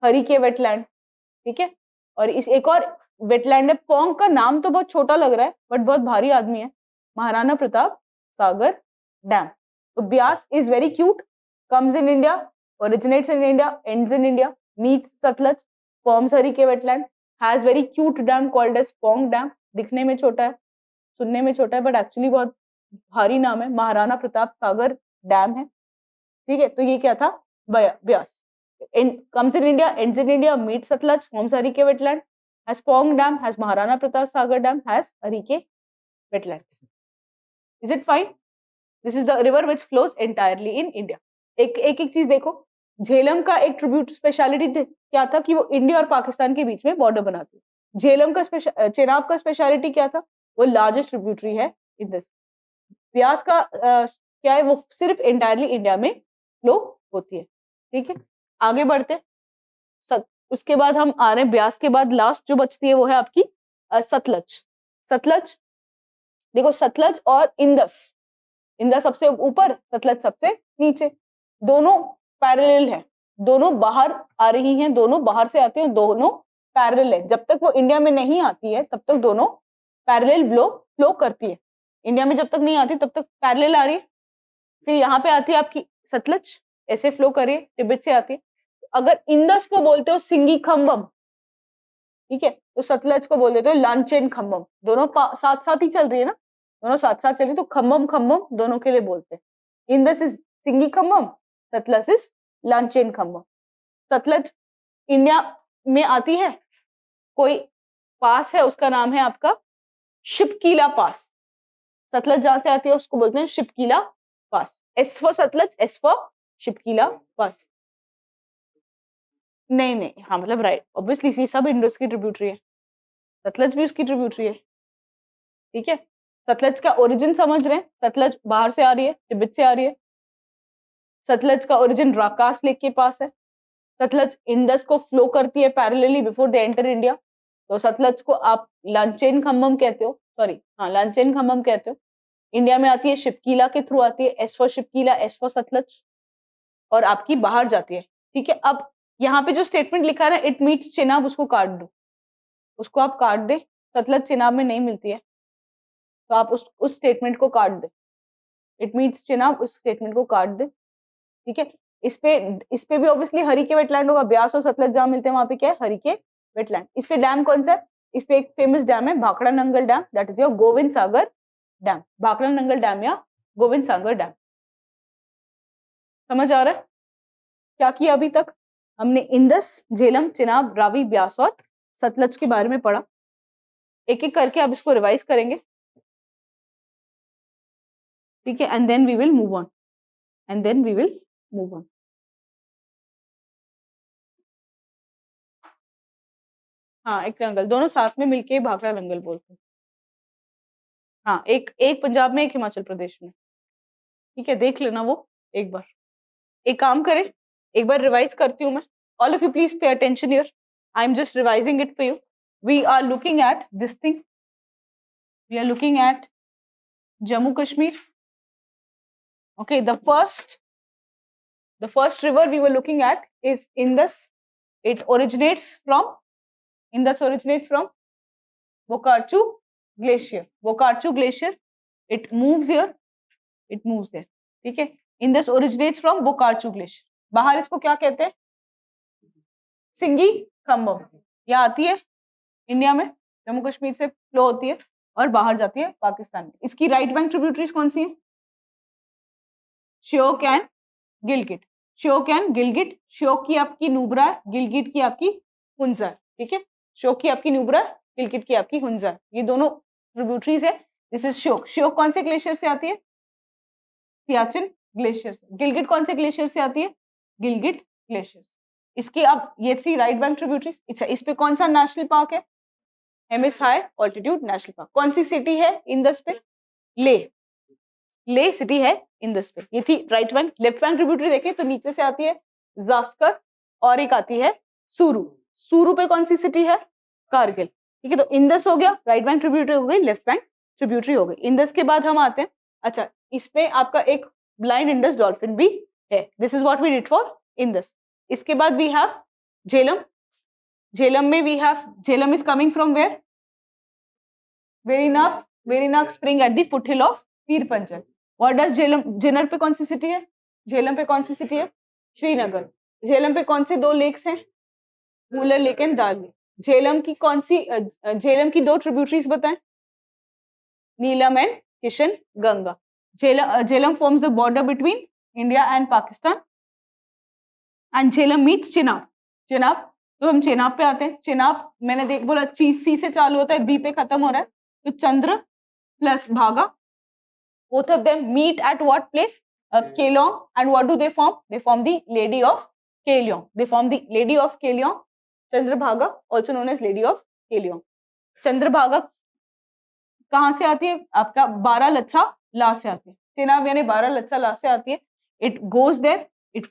Harike wetland. ठीक है, और इस एक और वेटलैंड है पोंग, का नाम तो बहुत छोटा लग रहा है बट बहुत भारी आदमी है, महाराणा प्रताप सागर डैम। तो Beas is very cute, comes in India, originates in India, ends in India, meets Satluj, forms Harike wetland, has very cute dam called as Pong dam. दिखने में छोटा है, सुनने में छोटा है, बट एक्चुअली बहुत भारी नाम है, महाराणा प्रताप सागर डैम है, ठीक है। तो ये क्या था, Beas. comes in India, ends in India, meets Satluj, forms Harike wetland, has Pong Dam, has Maharana Pratap Sagar Dam, has Harike wetlands. Is it fine? This is the river which flows entirely in India. एक चीज देखो, झेलम का एक tribute speciality क्या था कि वो India और पाकिस्तान के बीच में बॉर्डर बनाती है। झेलम का चेनाब का स्पेशलिटी क्या था, वो लार्जेस्ट ट्रिब्यूटरी है इन दिस। ब्यास का क्या है, वो सिर्फ एंटायरली इंडिया में फ्लो होती है, ठीक है। आगे बढ़ते, उसके बाद हम आ रहे हैं ब्यास के बाद लास्ट जो बचती है वो है आपकी सतलज। सतलज देखो, सतलज और इंदस, इंदस सबसे ऊपर, सतलज सबसे नीचे, दोनों पैरेलल है, दोनों बाहर आ रही हैं, दोनों बाहर से आती हैं, दोनों पैरेलल है। जब तक वो इंडिया में नहीं आती है तब तक दोनों पैरेलल फ्लो करती है। इंडिया में जब तक नहीं आती तब तक पैरेलल आ रही है, फिर यहाँ पे आती है आपकी सतलज, ऐसे फ्लो कर रही है, तिब्बत से आती है। अगर इंदस को बोलते हो सिंगी खम्बम, ठीक है, तो सतलज को बोल देते हो लांचेन खम्बम। दोनों साथ साथ ही चल रही है ना, दोनों साथ साथ चल रही, तो खम्बम खम्बम दोनों के लिए बोलते हैं। Indus is Singi Khambab, Sutlej is Langchen Khambab. Sutlej India में आती है, कोई पास है उसका नाम है आपका शिपकीला पास। सतलज जहां से आती है उसको बोलते हैं Shipki La pass. S for Sutlej, S for Shipki La pass. नहीं नहीं, हाँ मतलब राइट, ऑब्वियसली सी सब इंडस की ट्रिब्यूटरी है, सतलज भी उसकी ट्रिब्यूटरी है, ठीक है। सतलज का ओरिजिन समझ रहे हैं, सतलज बाहर से आ रही है, तिब्बत से आ रही है। सतलज का ओरिजिन राकास लेक के पास है। सतलज इंडस को फ्लो करती है parallelly before they enter India, तो सतलज को आप लांचेन खम्बम कहते हो, सॉरी हाँ लांचेन खम्बम कहते हो। इंडिया में आती है शिपकीला के थ्रू आती है, S for Shipki La, S for Sutlej, और आपकी बाहर जाती है, ठीक है। अब यहाँ पे जो स्टेटमेंट लिखा है ना, इट मीट्स चेनाब, उसको काट दो, उसको आप काट दे, सतलज चेनाब में नहीं मिलती है, तो आप उस स्टेटमेंट को काट दे, इट मीट्स चेनाब, उस स्टेटमेंट को काट दे, ठीक है। इस पे भी ऑब्वियसली हरिके वेटलैंड होगा, ब्यास और सतलज जहां मिलते हैं वहां पे क्या है, हरिके वेटलैंड। इस पे डैम कौन सा है, इस पे एक फेमस डैम है Bhakra Nangal dam, that is your Govind Sagar dam, Bhakra Nangal dam या गोविंद सागर डैम। समझ आ रहा है क्या किया अभी तक हमने? इंदस, झेलम, चेनाब, रावी, ब्यास और सतलज के बारे में पढ़ा। एक एक करके अब इसको रिवाइज करेंगे, ठीक है, and then we will move on, and then we will move on. हाँ, एक नंगल, दोनों साथ में मिलके भाखड़ा नंगल बोलते हैं। हाँ, एक पंजाब में, एक हिमाचल प्रदेश में, ठीक है, देख लेना वो एक बार। एक काम करें, एक बार रिवाइज करती हूँ मैं, all of you please pay attention here, I am just revising it for you. We are looking at this thing, we are looking at Jammu Kashmir. Okay, the first river we were looking at is Indus. It originates from Bokarchu Glacier. Bokarchu Glacier. It moves here. It moves there. ठीक है, Indus originates from Bokarchu Glacier. बाहर इसको क्या कहते हैं? सिंगी खम्बम। यहाँ आती है इंडिया में, जम्मू कश्मीर से फ्लो होती है और बाहर जाती है पाकिस्तान में। इसकी राइट बैंक ट्रिब्यूटरीज कौन सी है? श्योक एंड गिलगिट। श्योक एंड गिलगिट, श्योक की आपकी नुब्रा है, गिलगिट की आपकी हुंजा है, ठीक है। श्योक की आपकी नुब्रा, गिलगिट की आपकी हुंजा, ये दोनों ट्रिब्यूटरीज है। This is Shyok. श्योक कौन से ग्लेशियर से आती है? सियाचिन ग्लेशियर से। गिलगिट कौन से ग्लेशियर से आती है? गिलगिट ग्लेशियर से। इसके अब ये 3 राइट बैंक ट्रिब्यूटरीज। अच्छा, इस पे कौन सा नेशनल पार्क है? Hemis high altitude national park. कौन सी सिटी है इंदस पे? ले सिटी है इंदस पे। ये थी right bank. Left bank tributary देखें तो नीचे से आती है जास्कर और एक आती है सूरू। सूरू पे कौन सी सिटी है? कारगिल, ठीक है। तो इंदस हो गया, राइट बैंक ट्रिब्यूटरी हो गई, लेफ्ट बैंक ट्रिब्यूटरी हो गई। इंदस के बाद हम आते हैं, अच्छा इस पे आपका एक ब्लाइंड इंडस डॉल्फिन भी है। This is what we did for Indus. इसके बाद वी हैव झेलम। झेलम में we have, Jhelum is coming from where? Verinag spring at the foothill of Pir Panjal. What does Jhelum, Jhelum पे कौन सी सिटी है? झेलम पे कौन सी सिटी है? श्रीनगर। झेलम पे कौन से 2 लेक्स हैं? Wular lake and Dal lake. Jhelum की कौन सी, झेलम की 2 ट्रिब्यूटरीज बताएं? Neelum and Kishan Ganga. Jhelum forms the border between India and Pakistan. And Jhelum meets Chenab. Chenab, तो हम चेनाब पे आते हैं. चेनाब मैंने बोला सी से चालू होता है, बी पे खत्म हो रहा है, तो चंद्र प्लस भागा, both of them meet at what place? Keylong. And what do they form? They form the Lady of Keylong. They form the Lady of Keylong. Chandrabhaga, also known as Lady of Keylong. Chandrabhaga कहाँ से आती है? आपका 12 लच्छा ला से आती है. चेनाब यानी 12 लच्छा ला से आती है. It goes there. It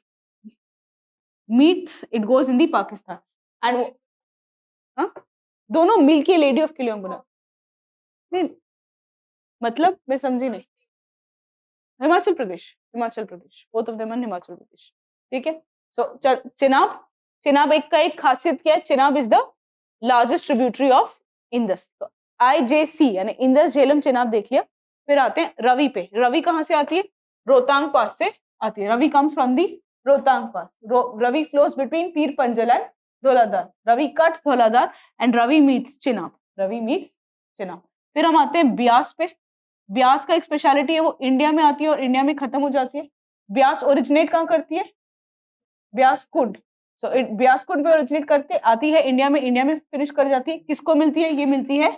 meets. It goes in the Pakistan. And दोनों मिलके लेडी ऑफ किलियोंग बना. नहीं मतलब मैं समझी नहीं. Himachal Pradesh. Both of them are Himachal Pradesh. ठीक है. सो चेनाब एक का एक खासियत क्या है? Chenab is the largest tributary of Indus. तो IJC यानी इंदस झेलम चेनाब देख लिया. फिर आते हैं रवि पे. रवि कहाँ से आती है? रोहतांग पास से आती है. Ravi comes from the Rohtang pass. Ravi flows between Pir Panjal and Dhauladhar. Ravi cuts Dhauladhar and Ravi meets Chenab. फिर हम आते हैं ब्यास पे. ब्यास का एक स्पेशलिटी है, वो इंडिया में आती है और इंडिया में खत्म हो जाती है. ब्यास ओरिजिनेट कहाँ करती है? ब्यास कुंड. ब्यास कुंड पे ओरिजिनेट करके आती है इंडिया में फिनिश कर जाती है. किसको मिलती है? ये मिलती है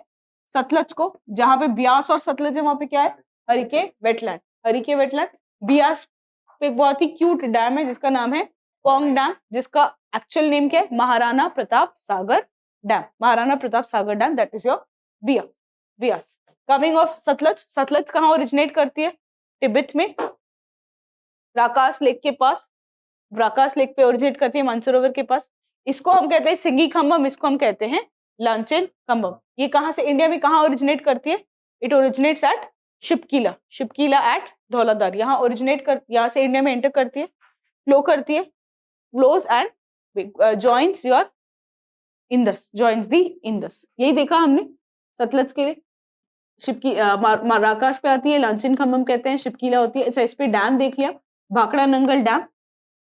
सतलज को. जहां पे ब्यास और सतलज है वहां पे क्या है? हरिके वेटलैंड. ब्यास पे एक बहुत ही क्यूट डैम है जिसका नाम है पोंग डैम, जिसका एक्चुअल नेम क्या है? Maharana Pratap Sagar dam. That is your Beas. Coming of Sutlej कहाँ ओरिजिनेट करती है? तिब्बत में राकास लेक के पास. राकास लेक पे ओरिजिनेट करती है, मानसरोवर के पास. इसको हम कहते हैं सिंगी खम्बम, इसको हम कहते हैं लांचेन खम्बम. ये कहाँ से इंडिया में कहाँ ओरिजिनेट करती है? It originates at Shipki La at Dhauladhar. यहाँ से इंडिया में एंटर करती है, flows and joins your joins the Indus. यही देखा हमने सतलज के लिए. राकास पे आती है, लांचेन खम्बम कहते हैं, शिपकीला होती है. अच्छा, इस पे डैम देख लिया, Bhakra Nangal dam.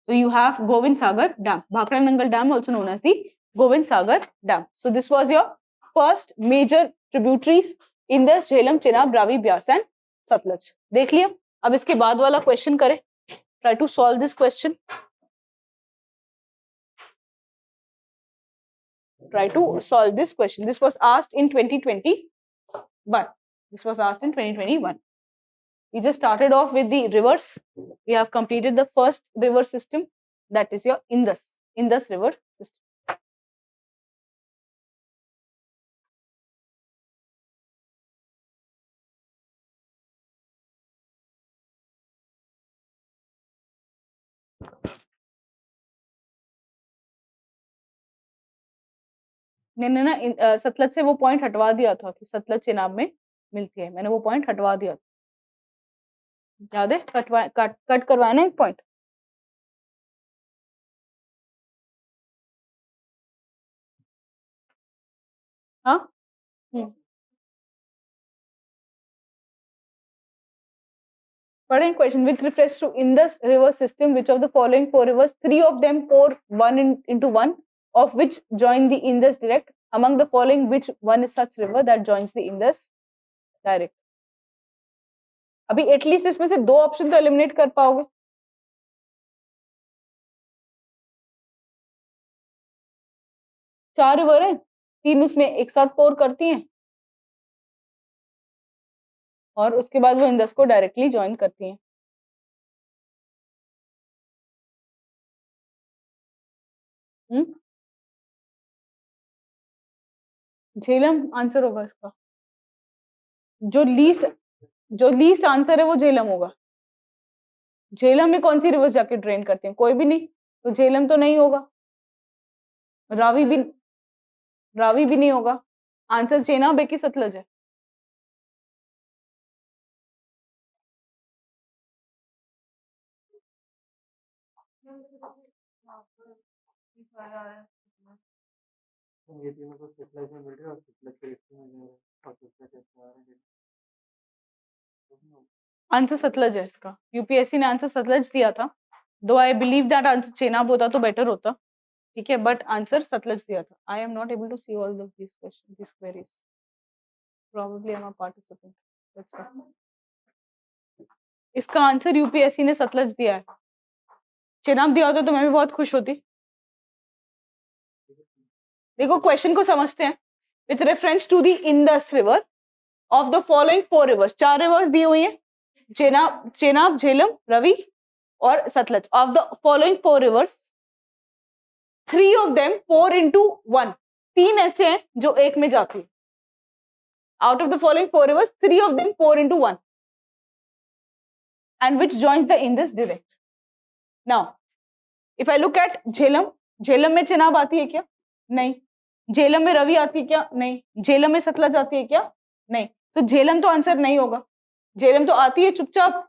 So you have Govind Sagar Dam. Bhakra Nangal Dam, also known as the Govind Sagar Dam. So this was your first major tributaries in the Jhelum, Chenab, Ravi, Byas and Satluj. देख लिया. अब इसके बाद वाला question करें. Try to solve this question. This was asked in 2021. We just started off with the rivers. We have completed the first river system, that is your Indus river system. मैंने ना सतलज से वो पॉइंट हटवा दिया था कि सतलज चेनाब में मिलती है. मैंने वो पॉइंट हटवा दिया था, याद है? कट करवाया ना एक पॉइंट. हाँ. पढ़ें question. With reference to Indus river system, which of the following 4 rivers, 3 of them pour one into one, of which join the Indus direct? Among the following, which one is such river that joins the Indus direct? अभी at least इसमें से 2 option तो eliminate कर पाओगे. चार river है, 3 उसमें एक साथ पोर करती हैं और उसके बाद वो इंदस को डायरेक्टली ज्वाइन करती हैं. झेलम आंसर होगा इसका. जो लीस्ट आंसर है वो झेलम होगा. झेलम में कौन सी रिवर जाके ड्रेन करते हैं? कोई भी नहीं. तो झेलम तो नहीं होगा. रावी भी नहीं होगा. आंसर चेनाब है कि सतलज है? ये तीनों को सतलज में मिल रहे हैं और सतलज के रिश्ते में मिल रहे हैं और सतलज के आ रहे हैं. आंसर सतलज है इसका. यूपीएससी ने आंसर सतलज दिया था, दो I believe that answer Chenab होता तो बेटर होता. ठीक है, बट आंसर सतलज दिया था. I am not able to see all of this question, this queries. Probably I'm a participant. That's why. इसका आंसर यूपीएससी ने सतलज दिया है। चेनाब दिया होता तो मैं भी बहुत खुश होती। देखो क्वेश्चन को समझते हैं। With reference to the Indus river of the following 4 rivers, 4 rivers दी हुई हैं, चेनाब, झेलम, रवि और Sutlej. Of the following 4 rivers 3 of them pour into 1, 3 ऐसे हैं जो एक में जाती है। Out of the following 4 rivers 3 of them pour into 1 and which joins the Indus direct. Now if I look at Jhelum, Jhelum में चेनाब आती है क्या? नहीं। झेलम में रवि आती है क्या? नहीं। झेलम में सतलज आती है क्या? नहीं। तो झेलम तो आंसर नहीं होगा। झेलम तो आती है चुपचाप,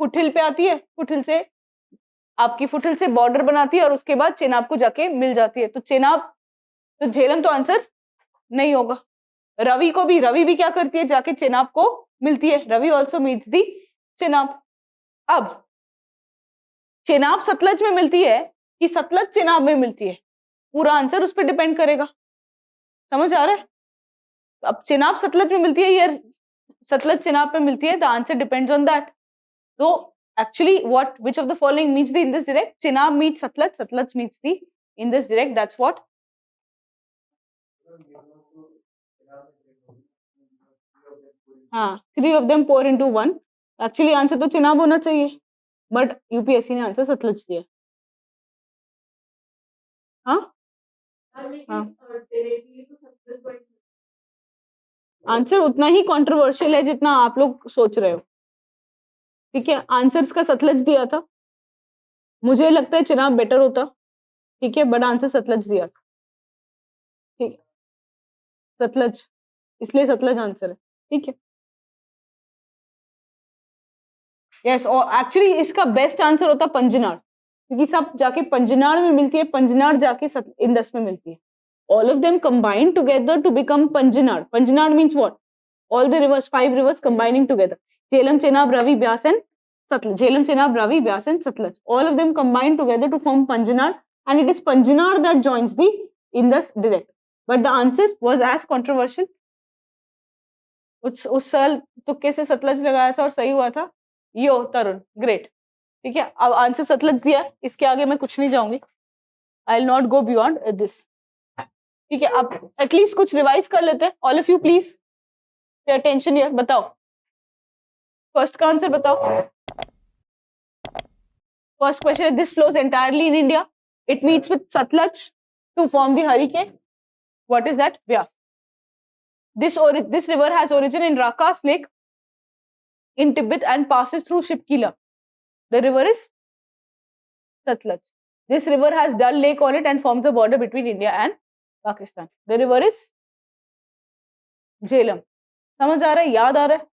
फुटहिल पे आती है, फुटहिल से आपकी फुटहिल से बॉर्डर बनाती है और उसके बाद चेनाब को जाके मिल जाती है। तो चेनाब, तो झेलम तो आंसर नहीं होगा। रवि को भी, रवि भी क्या करती है, जाके चेनाब को मिलती है। Ravi also meets the Chenab. अब चेनाब सतलज में मिलती है कि सतलज चेनाब में मिलती है, पूरा आंसर उस पर डिपेंड करेगा। समझ आ रहा है? अब चेनाब सतलज में मिलती है या सतलज चेनाब पे मिलती है, the answer depends on that. तो actually what, which of the following meets the Indus direct? Chenab meets Satlaj, Satlaj meets the Indus direct. That's what. हाँ, 3 of them pour into 1. Actually answer तो चेनाब होना चाहिए, but UPSC ने answer Sutlej दिया। हाँ हाँ, answer उतना ही कंट्रोवर्शियल है जितना आप लोग सोच रहे हो। ठीक है, आंसर्स का सतलज दिया था, मुझे लगता है चेनाब बेटर होता। ठीक है, बट आंसर सतलज दिया। ठीक है, सतलज, इसलिए सतलज आंसर है। ठीक है, यस। और एक्चुअली इसका बेस्ट आंसर होता पंजनाड़, क्योंकि सब जाके पंजनाड़ में मिलती है, पंजनाड़ जाके इंदस में मिलती है। All of them combine together to become Panjnad. Panjnad means what? All the rivers, 5 rivers combining together. Jhelum, Chenab, Ravi, Beas and Sutlej. Jhelum, Chenab, Ravi, Beas and Sutlej, all of them combine together to form Panjnar, and it is Panjnar that joins the Indus direct. But the answer was as controversial. उस साल तुक्के से सतलज लगाया था और सही हुआ था। यो तरुण, ग्रेट। ठीक है, अब आंसर सतलज दिया, इसके आगे मैं कुछ नहीं जाऊंगी। I will not go beyond this. ठीक है, अब एटलीस्ट कुछ रिवाइज कर लेते हैं। All of you please pay attention here. बताओ फर्स्ट का आंसर बताओ। First question is, this flows entirely in India. It meets with Satlaj to form the Harikane. What is that? Vyas. This river has origin in Rakas Lake in Tibet and passes through Shipkila. The river is Satlaj. This river has Dal Lake on it and forms the border between India and Pakistan. The river is Jhelum. समझ आ रहा है? याद आ रहा है?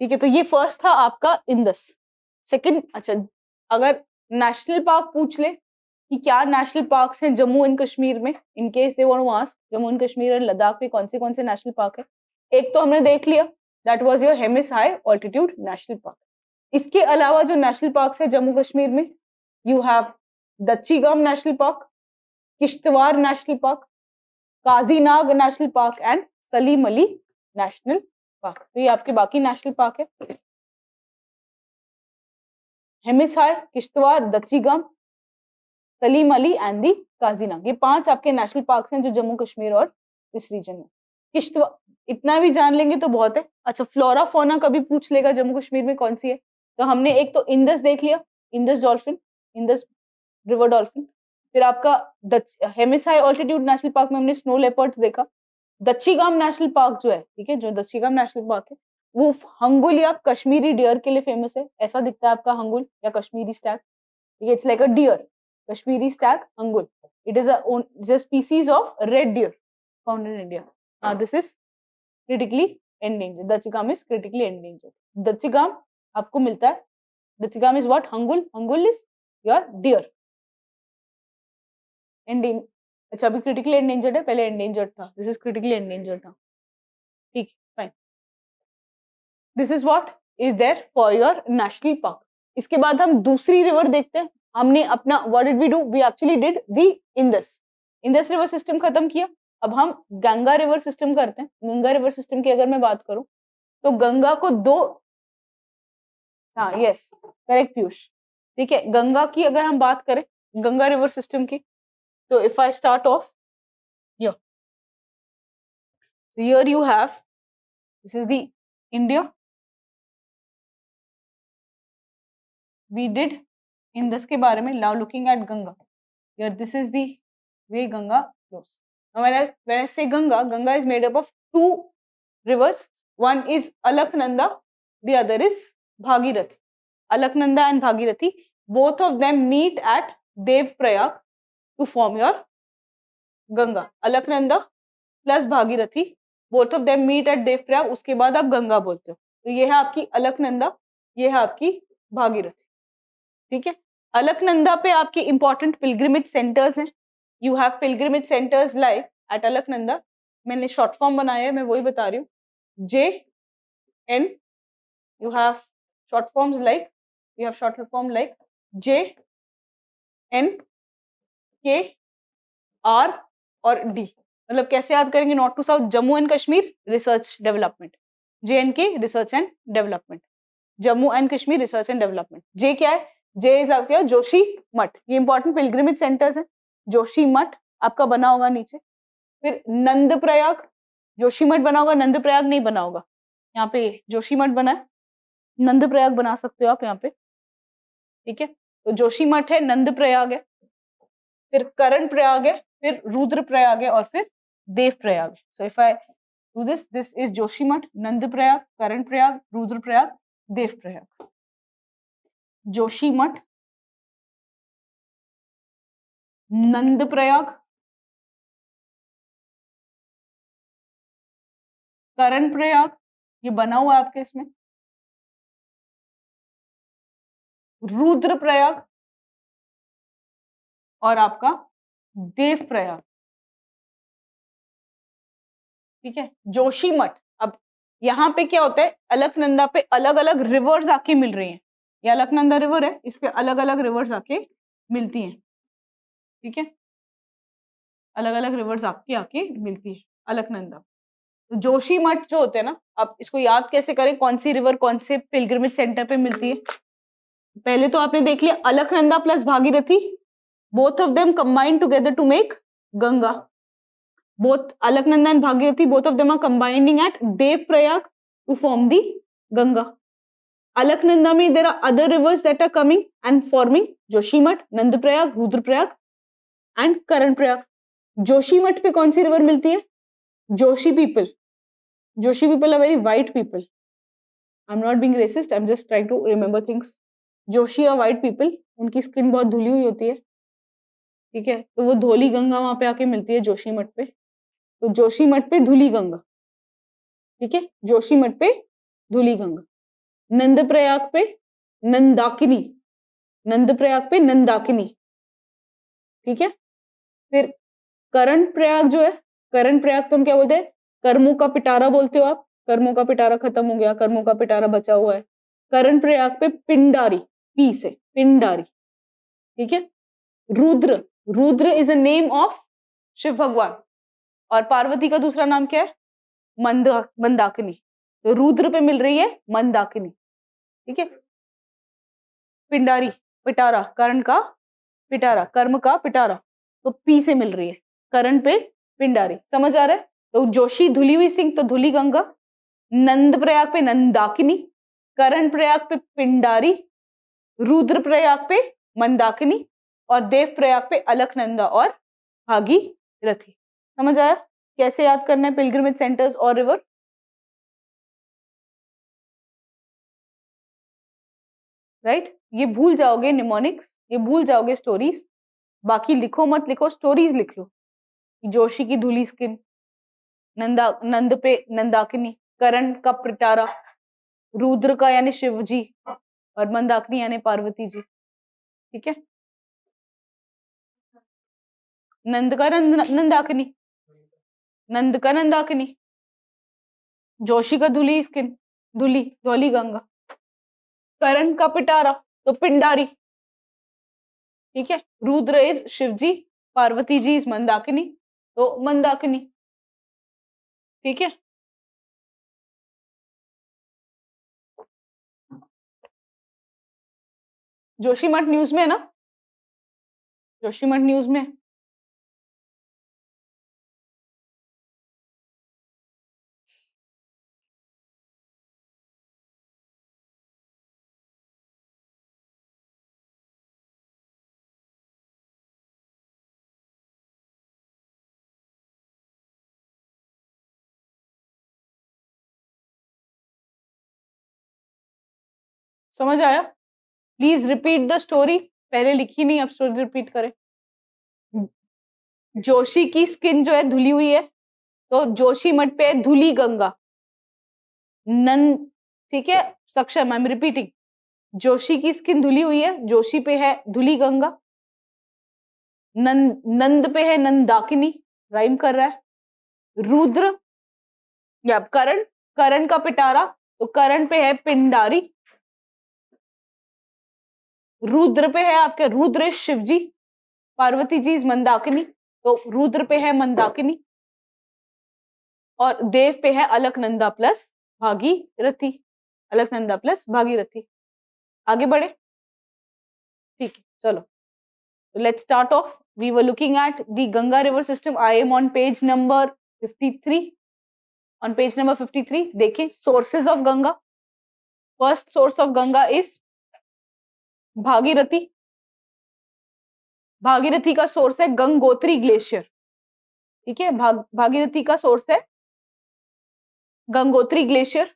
ठीक है, तो ये फर्स्ट था आपका इंदस। सेकंड, अच्छा अगर नेशनल पार्क पूछ ले कि क्या नेशनल पार्क्स हैं जम्मू एंड कश्मीर में, in case they want to ask, Jammu and Kashmir और लद्दाख में कौन से नेशनल पार्क है? एक तो हमने देख लिया, that was your Hemis high altitude national park. इसके अलावा जो नेशनल पार्क्स है जम्मू कश्मीर में, you have Dachigam national park, Kishtwar national park, Kazinag national park and Salim Ali national park. तो ये आपके बाकी नेशनल पार्क है। Hemis high, Kishtwar, Dachigam, Salim Ali and the Kazinag, ये 5 आपके नेशनल पार्क्स हैं जो जम्मू कश्मीर और इस रीजन में। किश्तवाड़ इतना भी जान लेंगे तो बहुत है। अच्छा, फ्लोरा फोना कभी पूछ लेगा जम्मू कश्मीर में कौन सी है, तो हमने एक तो इंदस देख लिया, Indus dolphin, Indus river dolphin. फिर आपका Hemis high altitude national park में हमने स्नो लेपर्ड्स देखा। दच्चीगाम नेशनल पार्क जो है, ठीक है, जो दच्चीगाम नेशनल पार्क है वो हंगुल या कश्मीरी डियर के लिए फेमस है। ऐसा दिखता है आपका हंगुल या कश्मीरी स्टैग, ठीक है, it's like a deer, Kashmiri stag hangul. It is a species of red deer found in India. This is critically endangered. Dachigam is critically endangered. Dachigam आपको मिलता है, Dachigam is what? Hangul. Hangul is your deer. अच्छा अभी critically endangered है, पहले endangered था, this is critically endangered था। ठीक, fine. This is what is there for your national park. इसके बाद हम दूसरी रिवर देखते हैं। हमने अपना what did we do, we actually did the Indus river system खत्म किया। अब हम गंगा रिवर सिस्टम करते हैं। गंगा रिवर सिस्टम की अगर मैं बात करूं तो गंगा को दो हाँ यस करेक्ट पीयूष। ठीक है, गंगा की अगर हम बात करें, गंगा रिवर सिस्टम की, तो if I start of here you have, this is the India, we did Indus के बारे में, now looking at Ganga, here this is the way Ganga flows. Now when I say Ganga, Ganga is made up of two rivers, one is Alaknanda, the other is Bhagirathi. Alaknanda and Bhagirathi, both of them meet at Dev Prayag to form your Ganga. Alaknanda plus Bhagirathi, both of them meet at Dev Prayag, उसके बाद आप गंगा बोलते हो। तो ये है आपकी अलकनंदा, ये है आपकी भागीरथी। ठीक है, अलकनंदा पे आपके इंपॉर्टेंट पिलग्रिमेज सेंटर्स हैं। You have pilgrimage centres like at Alaknanda, मैंने शॉर्ट फॉर्म बनाया है, मैं वही बता रही हूँ, JN, you have short forms like, you have short form like JN, K, R और D। मतलब कैसे याद करेंगे? North to south, Jammu and Kashmir research development, JNK research and development, Jammu and Kashmir research and development. J क्या है? जे इज आपका जोशी मठ, ये इंपॉर्टेंट पिलग्रिमेज सेंटर्स हैं। जोशी मठ आपका बना होगा नीचे। फिर नंद प्रयाग, जोशी मठ बना होगा, नंद प्रयाग नहीं बना होगा। यहाँ पे जोशी मठ बना है, नंद प्रयाग बना सकते हो आप यहाँ पे। ठीक है, तो जोशी मठ है, नंद प्रयाग है, फिर करण प्रयाग है, फिर रुद्र प्रयाग है और फिर देव प्रयाग है। सो if I do this, this is Joshi मठ, नंद प्रयाग, करण प्रयाग, रुद्र प्रयाग, देव प्रयाग। जोशी मठ, नंद प्रयाग, करण प्रयाग, ये बना हुआ है आपके इसमें, रुद्र प्रयाग और आपका देव प्रयाग। ठीक है, जोशी मठ। अब यहाँ पे क्या होता है, अलकनंदा पे अलग अलग रिवर्स आके मिल रही हैं। ये अलकनंदा रिवर है, इस पे अलग अलग रिवर्स आके मिलती हैं। ठीक है, अलग अलग रिवर्स आपकी आके मिलती है अलकनंदा। तो जोशी मठ जो होते हैं ना, अब इसको याद कैसे करें, कौन सी रिवर कौन से पिलग्रिमेज सेंटर पे मिलती है? पहले तो आपने देख लिया Alaknanda plus Bhagirathi, both of them combine together to make Ganga. Both Alaknanda and Bhagirathi, both of them are combining at Dev Prayag to form the Ganga. Alaknanda mein there are other rivers that are coming and forming Joshimath, Nand Prayag, Rudra Prayag and Karan Prayag. Joshimath पे कौन सी river मिलती है? Joshi people. Joshi people are very white people. I'm not being racist. I'm just trying to remember things. Joshi are white people. उनकी skin बहुत धुली हुई होती है। ठीक है, तो वो धोली गंगा वहां पे आके मिलती है जोशीमठ पे। तो जोशीमठ पे धुली गंगा। ठीक है, जोशीमठ पे धुली गंगा। नंद प्रयाग पे नंदाकिनी, नंद प्रयाग पे नंदाकिनी। ठीक है, फिर करण प्रयाग जो है, करण प्रयाग तो हम क्या बोलते हैं, कर्मों का पिटारा बोलते हो आप। कर्मों का पिटारा खत्म हो गया, कर्मों का पिटारा बचा हुआ है। करण प्रयाग पे पिंडारी, पी से पिंडारी। ठीक है, Rudra, Rudra is a name of Shiv भगवान और पार्वती का दूसरा नाम क्या है? मंदाकिनी। तो रुद्र पे मिल रही है मंदाकिनी। ठीक है, पिंडारी, पिटारा, कर्ण का पिटारा, कर्म का पिटारा, तो पी से मिल रही है, करण पे पिंडारी। समझ आ रहा है? तो जोशी धुली हुई सिंह, तो धुली गंगा। नंद प्रयाग पे नंदाकिनी, करण प्रयाग पे पिंडारी, रुद्र प्रयाग पे मंदाकिनी और देव प्रयाग पे अलकनंदा और भागीरथी। समझ आया कैसे याद करना है पिलग्रिमेज सेंटर्स और रिवर? राइट, ये भूल जाओगे निमोनिक्स, ये भूल जाओगे स्टोरीज, बाकी लिखो मत, लिखो स्टोरीज लिख लो। जोशी की धुली स्किन, नंद पे नंदाकिनी, करण का पिटारा, रुद्र का यानी शिव जी और मंदाकिनी यानी पार्वती जी। ठीक है, नंद का नंदाकिनी, नंद का नंदाकिनी, जोशी का धुली स्किन, धुली धौली गंगा, करण का पिटारा तो पिंडारी। ठीक है, रुद्र इज शिव जी, पार्वती जी इज मंदाकिनी, तो मंदाकिनी। ठीक है, जोशीमठ न्यूज में है ना, जोशीमठ न्यूज में। समझ आया? प्लीज रिपीट द स्टोरी, पहले लिखी नहीं, अब स्टोरी रिपीट करें। जोशी की स्किन जो है धुली हुई है, तो जोशीमठ पे है धुली गंगा। नंद, ठीक है, सक्षम, आई एम रिपीटिंग। जोशी की स्किन धुली हुई है, जोशी पे है धुली गंगा। नंद पे है नंदाकिनी, राइम कर रहा है। रुद्र या करण, करण का पिटारा, तो करण पे है पिंडारी। रुद्र पे है आपके रुद्र शिव जी, पार्वती जी इज मंदाकिनी, तो रुद्र पे है मंदाकिनी। और देव पे है अलकनंदा प्लस भागीरथी, अलकनंदा प्लस भागीरथी। आगे बढ़े, ठीक है, चलो let's start off. We were looking at the Ganga river system. I am on page number 53। On page number 53 देखें sources of Ganga. First source of Ganga is Bhagirathi. Bhagirathi का सोर्स है गंगोत्री ग्लेशियर, ठीक है, भागीरथी का सोर्स है गंगोत्री ग्लेशियर।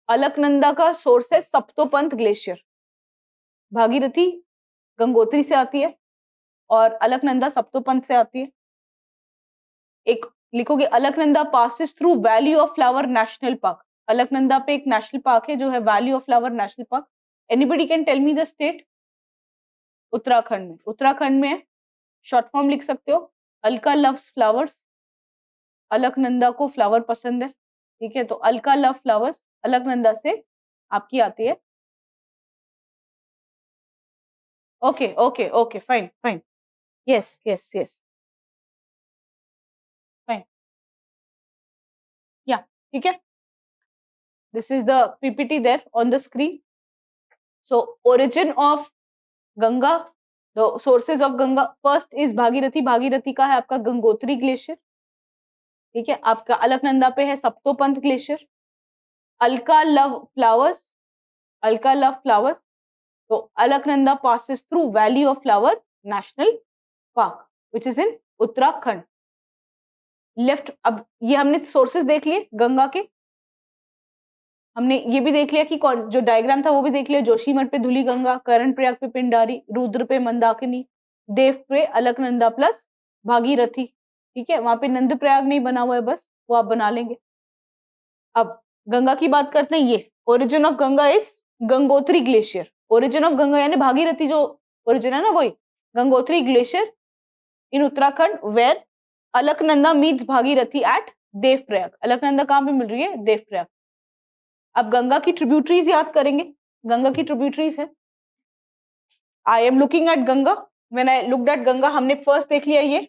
अलकनंदा का सोर्स है सप्तोपंत ग्लेशियर। भागीरथी गंगोत्री से आती है और अलकनंदा सप्तोपंत से आती है। एक लिखोगे Alaknanda passes through valley of flower national park. Alaknanda पे एक नेशनल पार्क है जो है valley of flower national park. Anybody can tell me the state? Uttarakhand में। उत्तराखंड में शॉर्ट फॉर्म लिख सकते हो, अलका लव्स फ्लावर्स। अलकनंदा को फ्लावर पसंद है, ठीक है, तो अलका लव फ्लावर्स अलकनंदा से आपकी आती है। Okay okay okay, fine fine, yes yes yes, fine, yeah, ठीक है। This is the PPT there on the screen. So origin of Ganga, the sources of Ganga, first is Bhagirathi. Bhagirathi का है आपका गंगोत्री ग्लेशियर, ठीक है। आपका अलकनंदा पे है Satopanth glacier. Alka love flowers, Alka love flower, तो Alaknanda passes through Valley of Flower National Park which is in Uttarakhand. Left, अब ये हमने सोर्सेस देख लिए गंगा के, हमने ये भी देख लिया कि कौन, जो डायग्राम था वो भी देख लिया। जोशीमठ पे धुली गंगा, करण प्रयाग पे पिंडारी, रुद्र पे मंदाकिनी, देव पे अलकनंदा प्लस भागीरथी, ठीक है। वहां पे नंद प्रयाग नहीं बना हुआ है, बस वो आप बना लेंगे। अब गंगा की बात करते हैं। ये origin of Ganga is Gangotri glacier. Origin of Ganga यानी भागीरथी जो ओरिजिन है ना, वही Gangotri glacier in Uttarakhand, where Alaknanda meets Bhagirathi at Devprayag. Alaknanda कहां पे मिल रही है? देवप्रयाग। अब गंगा की ट्रिब्यूटरीज याद करेंगे। गंगा की ट्रिब्यूटरीज है, I am looking at Ganga, when I looked at Ganga, हमने फर्स्ट देख लिया ये,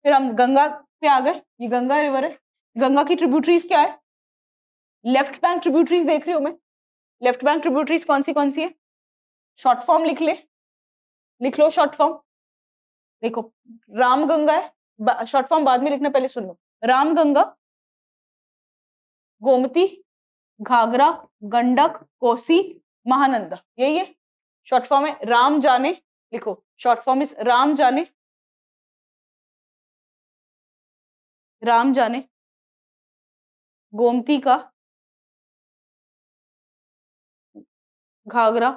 फिर हम गंगा पे आ गए। ये गंगा रिवर है। गंगा की ट्रिब्यूटरीज क्या है? लेफ्ट बैंक ट्रिब्यूटरीज देख रही हूं मैं। लेफ्ट बैंक ट्रिब्यूटरीज कौन सी है? शॉर्ट फॉर्म लिख ले, लिख लो शॉर्ट फॉर्म। देखो राम गंगा है, शॉर्ट फॉर्म बाद में लिखना, पहले सुन लो। राम गंगा, गोमती, घाघरा, गंडक, कोसी, महानंदा, यही है शॉर्ट फॉर्म है। राम जाने, लिखो शॉर्ट फॉर्म इज राम जाने, राम जाने गोमती का घाघरा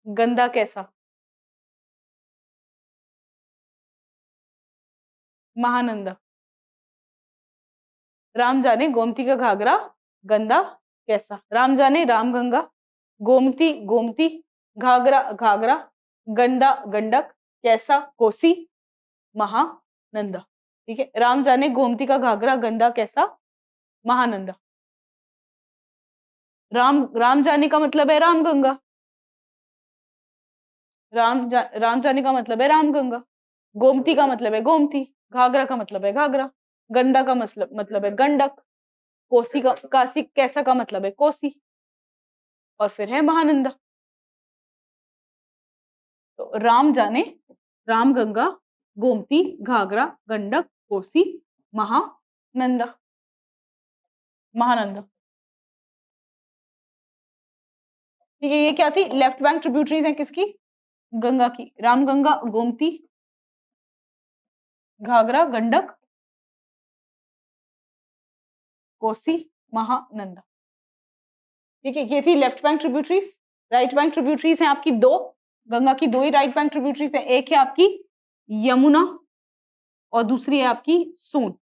गंदा कैसा, महानंदा। राम जाने गोमती का घाघरा गंदा कैसा। राम जाने राम गंगा, गोमती गोमती, घाघरा घाघरा, गंदा गंडक, कैसा कोसी, महानंदा, ठीक है। राम जाने गोमती का घाघरा गंदा कैसा, महानंदा। राम जाने का मतलब है राम गंगा, राम जाने का मतलब है राम गंगा। गोमती का मतलब है गोमती, घाघरा का मतलब है घाघरा, गंडा का मतलब है गंडक, कोसी का, काशी कैसा का मतलब है कोसी। और फिर है महानंदा। तो राम जाने, राम गंगा गोमती घाघरा गंडक कोसी महानंदा, महानंदा। ठीक है, ये क्या थी? लेफ्ट बैंक ट्रिब्यूटरीज हैं किसकी? गंगा की। रामगंगा गोमती घाघरा गंडक कोसी महानंदा। ठीक है, ये थी left bank tributaries. Right bank tributaries हैं आपकी दो, गंगा की दो ही राइट बैंक ट्रिब्यूटरीज हैं, एक है आपकी यमुना और दूसरी है आपकी Son.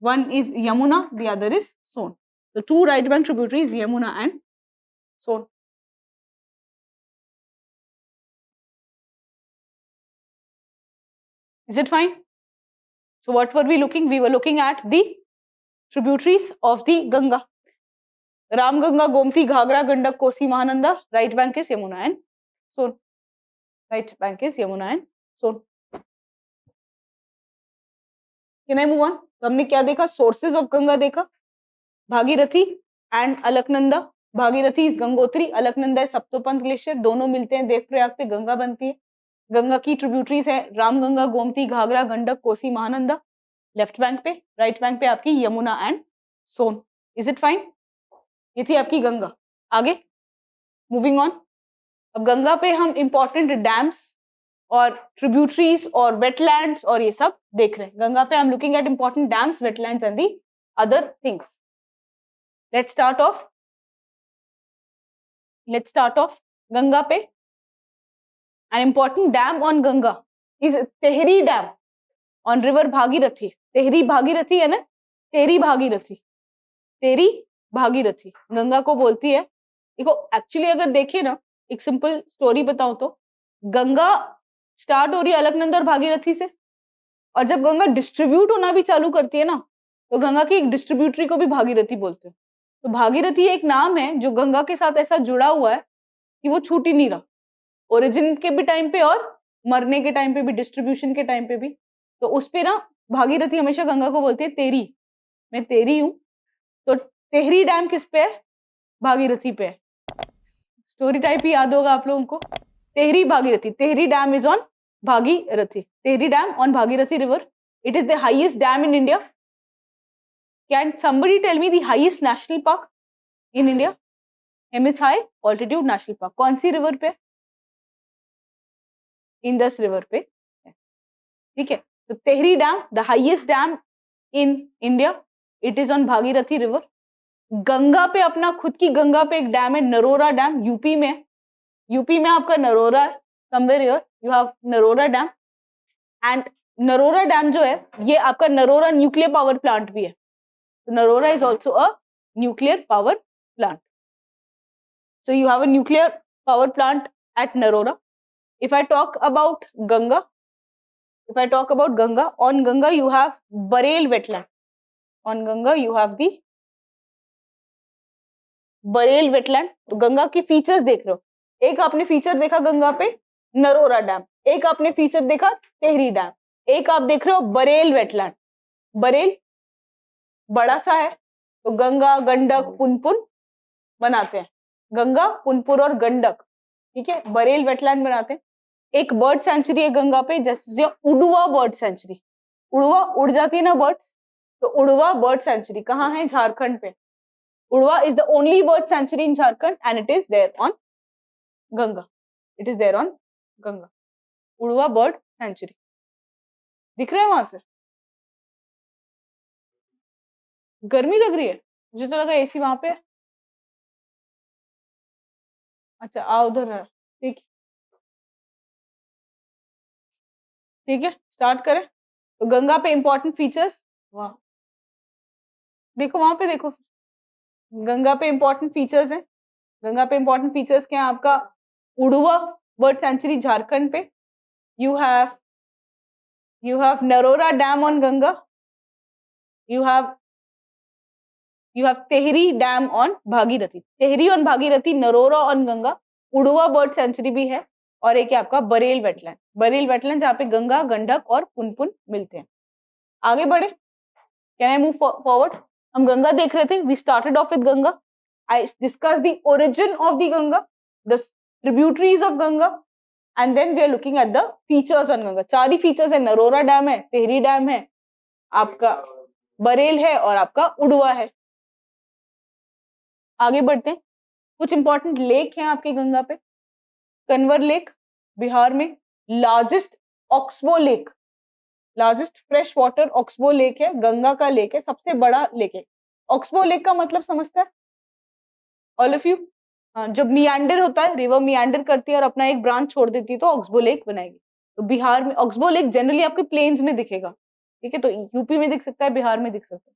One is Yamuna, the other is Son. The two right bank tributaries, Yamuna and Son. Is it fine? So what were we looking? We were looking at the tributaries of the Ganga. Ram Ganga, Gomti, Ghagra, Gandak, Kosi, Mahananda. Right bank is Yamuna and Son. Right bank is Yamuna and Son. Can I move on? तो हमने क्या देखा? Sources of Ganga देखा, Bhagirathi and Alaknanda. Bhagirathi is Gangotri, Alaknanda Satopanth glacier, दोनों मिलते हैं देवप्रयाग पे, गंगा बनती है। गंगा की ट्रिब्यूटरीज है रामगंगा गोमती घाघरा गंडक कोसी महानंदा लेफ्ट बैंक पे, राइट बैंक पे आपकी Yamuna and Son. Is it fine? ये थी आपकी गंगा। आगे मूविंग ऑन, अब गंगा पे हम इंपॉर्टेंट डैम्स और ट्रिब्यूटरीज और वेटलैंड्स और ये सब देख रहे हैं। गंगा पे I am looking at important dams, wetlands and the other things. Let's start of Ganga पे। An important dam on Ganga is Tehri Dam on river Bhagirathi. Tehri Bhagirathi है ना, तेरी भागीरथी, तेरी भागीरथी गंगा को बोलती है। देखो एक्चुअली अगर देखिए ना, एक सिंपल स्टोरी बताऊं तो गंगा स्टार्ट हो रही है अलकनंदा और भागीरथी से, और जब गंगा डिस्ट्रीब्यूट होना भी चालू करती है ना, तो गंगा की एक डिस्ट्रीब्यूटरी को भी भागीरथी बोलते हैं। तो भागीरथी एक नाम है जो गंगा के साथ ऐसा जुड़ा हुआ है कि वो छूट ही नहीं रहा, ओरिजिन के भी टाइम पे और मरने के टाइम पे भी, डिस्ट्रीब्यूशन के टाइम पे भी। तो उस पे ना भागीरथी हमेशा गंगा को बोलती है तेरी, मैं तेरी हूं। तो तेहरी डैम किस पे है? भागीरथी पे है। स्टोरी टाइप ही याद होगा आप लोगों को। Tehri Bhagirathi, Tehri dam is on Bhagirathi, Tehri dam on Bhagirathi river. It is the highest dam in India. Can somebody tell me the highest national park in India? Hemis high altitude national park कौन सी रिवर पे? इंडस रिवर पे। ठीक है, तो Tehri dam the highest dam in India, it is on Bhagirathi river. Ganga पे अपना खुद की गंगा पे एक डैम है नरोरा डैम, यूपी में। यूपी में आपका नरोरा है, somewhere here you have Narora dam. And Narora dam जो है ये आपका नरोरा न्यूक्लियर पावर प्लांट भी है। तो Narora is also a nuclear power plant. So you have a nuclear power plant at Narora. If I talk about Ganga, on Ganga you have Bareil wetland. On Ganga you have the Bareil wetland. तो गंगा की features देख रहे हो, एक आपने feature देखा गंगा पे Narora dam, एक आपने फीचर देखा तेहरी डैम, एक आप देख रहे हो बरेल वेटलैंड। बरेल बड़ा सा है, तो गंगा गंडक पुनपुन बनाते हैं, गंगा पुनपुन और गंडक, ठीक है, बरेल वेटलैंड बनाते हैं। एक बर्ड सेंचुरी है गंगा पे, जैसे उड़वा बर्ड सेंचुरी, उड़वा उड़ जाती है ना बर्ड्स, तो उड़वा बर्ड सेंचुरी कहाँ है? झारखंड पे। Udhwa is the only bird sanctuary in Jharkhand and it is there on Ganga, it is there on Ganga, Udhwa bird sanctuary. दिख रहा है वहां से? गर्मी लग रही है? मुझे तो लगा एसी वहां पे है। अच्छा आओ उधर है, ठीक ठीक है, स्टार्ट करें। तो गंगा पे इंपॉर्टेंट फीचर्स, वाह देखो वहां पे देखो, गंगा पे इंपॉर्टेंट फीचर्स हैं। गंगा पे इंपॉर्टेंट फीचर्स क्या है आपका? उड़वा बर्ड सेंचुरी झारखंड पे, you have Narora dam on Ganga, you have Tehri dam on Bhagirathi, Tehri on Bhagirathi, Narora on Ganga, Udhwa bird sanctuary भी है, और एक है आपका बरेल वेटलैंड। बरेल वेटलैंड जहाँ पे गंगा गंडक और पुनपुन मिलते हैं। आगे बढ़े, कैन आई मूव फॉरवर्ड? हम गंगा देख रहे थे, we started off with Ganga I discussed the origin of the Ganga, the tributaries of Ganga, and then we are looking at the features on Ganga. 4 he features है, Narora dam है, Tehri dam है, आपका बरेल है और आपका उड़वा है। आगे बढ़ते हैं, कुछ इंपॉर्टेंट लेक हैं आपके गंगा पे। कन्वर लेक बिहार में, largest oxbow lake, largest fresh water oxbow lake है, गंगा का लेक है, सबसे बड़ा लेक है। ऑक्सबो लेक का मतलब समझता है ऑल ऑफ यू? जब मियांडर होता है, रिवर मियांडर करती है और अपना एक ब्रांच छोड़ देती है तो ऑक्सबो लेक बनाएगी। तो बिहार में ऑक्सबो लेक जनरली आपके प्लेन्स में दिखेगा, ठीक है, तो यूपी में दिख सकता है, बिहार में दिख सकता है।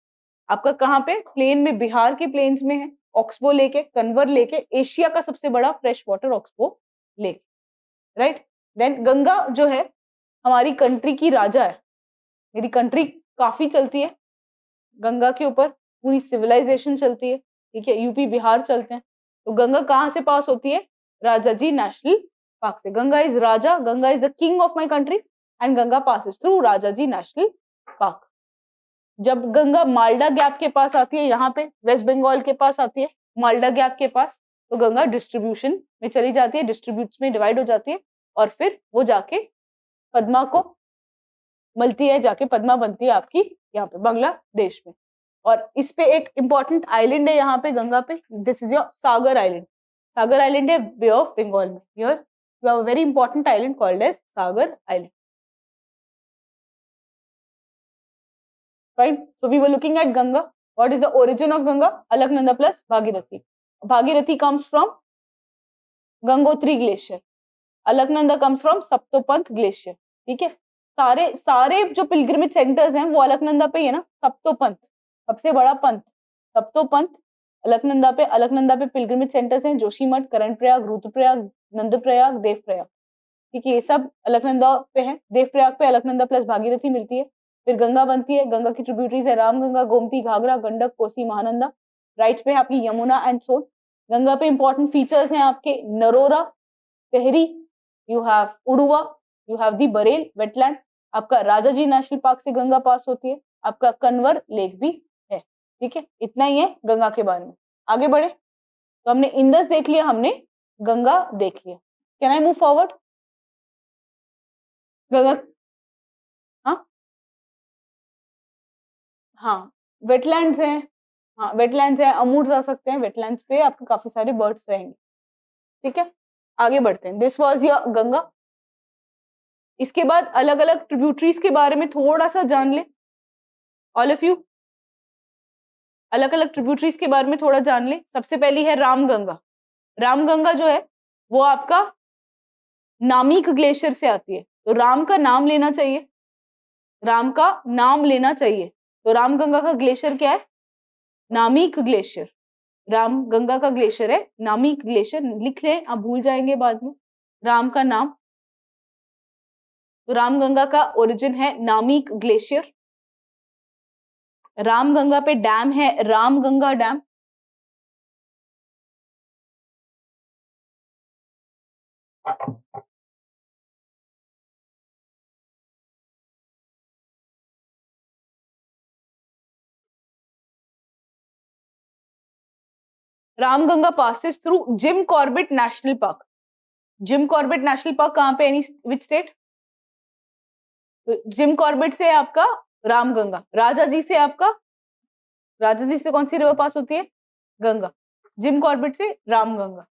आपका कहाँ पे? प्लेन में, बिहार के प्लेन्स में है। ऑक्सबो लेक है, कन्वर लेक है, एशिया का सबसे बड़ा fresh water oxbow lake, right. Then Ganga जो है हमारी कंट्री की राजा है, मेरी कंट्री काफी चलती है गंगा के ऊपर, पूरी सिविलाइजेशन चलती है, ठीक है, यूपी बिहार चलते हैं। तो गंगा कहाँ से पास होती है? राजाजी नेशनल पार्क से। Ganga is Raja, Ganga is the king of my country and Ganga passes through Rajaji national park. जब गंगा मालडा गैप के पास आती है, यहाँ पे वेस्ट बंगाल के पास आती है, मालडा गैप के पास, तो गंगा डिस्ट्रीब्यूशन में चली जाती है, डिस्ट्रीब्यूट्स में डिवाइड हो जाती है और फिर वो जाके पद्मा को मिलती है, जाके पद्मा बनती है आपकी यहाँ पे बांग्लादेश में। और इस पे एक इंपॉर्टेंट आइलैंड है यहाँ पे गंगा पे, this is your Sagar island. Sagar island है बे ऑफ बंगाल में। Here you have a very important island called as Sagar island. Right? So we were looking at Ganga. What is the origin of Ganga? Alaknanda plus Bhagirathi. Bhagirathi comes from Gangotri Glacier. Alaknanda comes from Saptopanth Glacier. ठीक है, सारे सारे जो pilgrimage centres हैं वो अलकनंदा पे ही है ना। सप्तोपंथ सबसे बड़ा पंथ, सप्तोपंथ अलकनंदा पे। अलकनंदा पे पिलग्रिमेज सेंटर्स हैं, जोशीमठ, करणप्रयाग, रुद्रप्रयाग, नंदप्रयाग, देवप्रयाग, ठीक है, ये सब अलकनंदा पे है। देवप्रयाग पे अलकनंदा प्लस भागीरथी मिलती है, फिर गंगा बनती है। गंगा की ट्रिब्यूटरीज है रामगंगा, गोमती, घाघरा, गंडक, कोसी, महानंदा। राइट पे है आपकी यमुना एंड सोन। गंगा पे इंपॉर्टेंट फीचर्स हैं आपके Narora, Tehri, you have Udhwa, you have the Barel wetland. आपका राजाजी नेशनल पार्क से गंगा पास होती है, आपका कन्वर लेक भी है, ठीक है। इतना ही है गंगा के बारे में। आगे बढ़े तो हमने इंदस देख लिया, हमने गंगा देख लिया। Can I move forward? Ganga, हाँ हाँ, वेटलैंड्स हैं, हाँ वेटलैंड्स हैं, अमूर जा सकते हैं वेटलैंड्स पे, आपके काफी सारे बर्ड्स रहेंगे, ठीक है। आगे बढ़ते हैं, दिस वाज योर गंगा। इसके बाद अलग अलग ट्रिब्यूटरीज के बारे में थोड़ा सा जान ले ऑल ऑफ यू, अलग अलग ट्रिब्यूटरीज के बारे में थोड़ा जान ले। सबसे पहली है रामगंगा। रामगंगा जो है वो आपका नामिक ग्लेशियर से आती है, तो राम का नाम लेना चाहिए, राम का नाम लेना चाहिए। तो रामगंगा का ग्लेशियर क्या है? नामिक ग्लेशियर। राम गंगा का ग्लेशियर है नामिक ग्लेशियर, लिख लें, आप भूल जाएंगे बाद में। राम का नाम, तो रामगंगा का ओरिजिन है नामिक ग्लेशियर। रामगंगा पे डैम है Ramganga dam. Ramganga passes through gym Corbett national park. Gym Corbett national park कहाँ पे? Any which state? तो जिम कॉर्बेट से आपका रामगंगा, राजाजी से आपका, राजाजी से कौन सी रिवर पास होती है? गंगा। जिम कॉर्बेट से रामगंगा,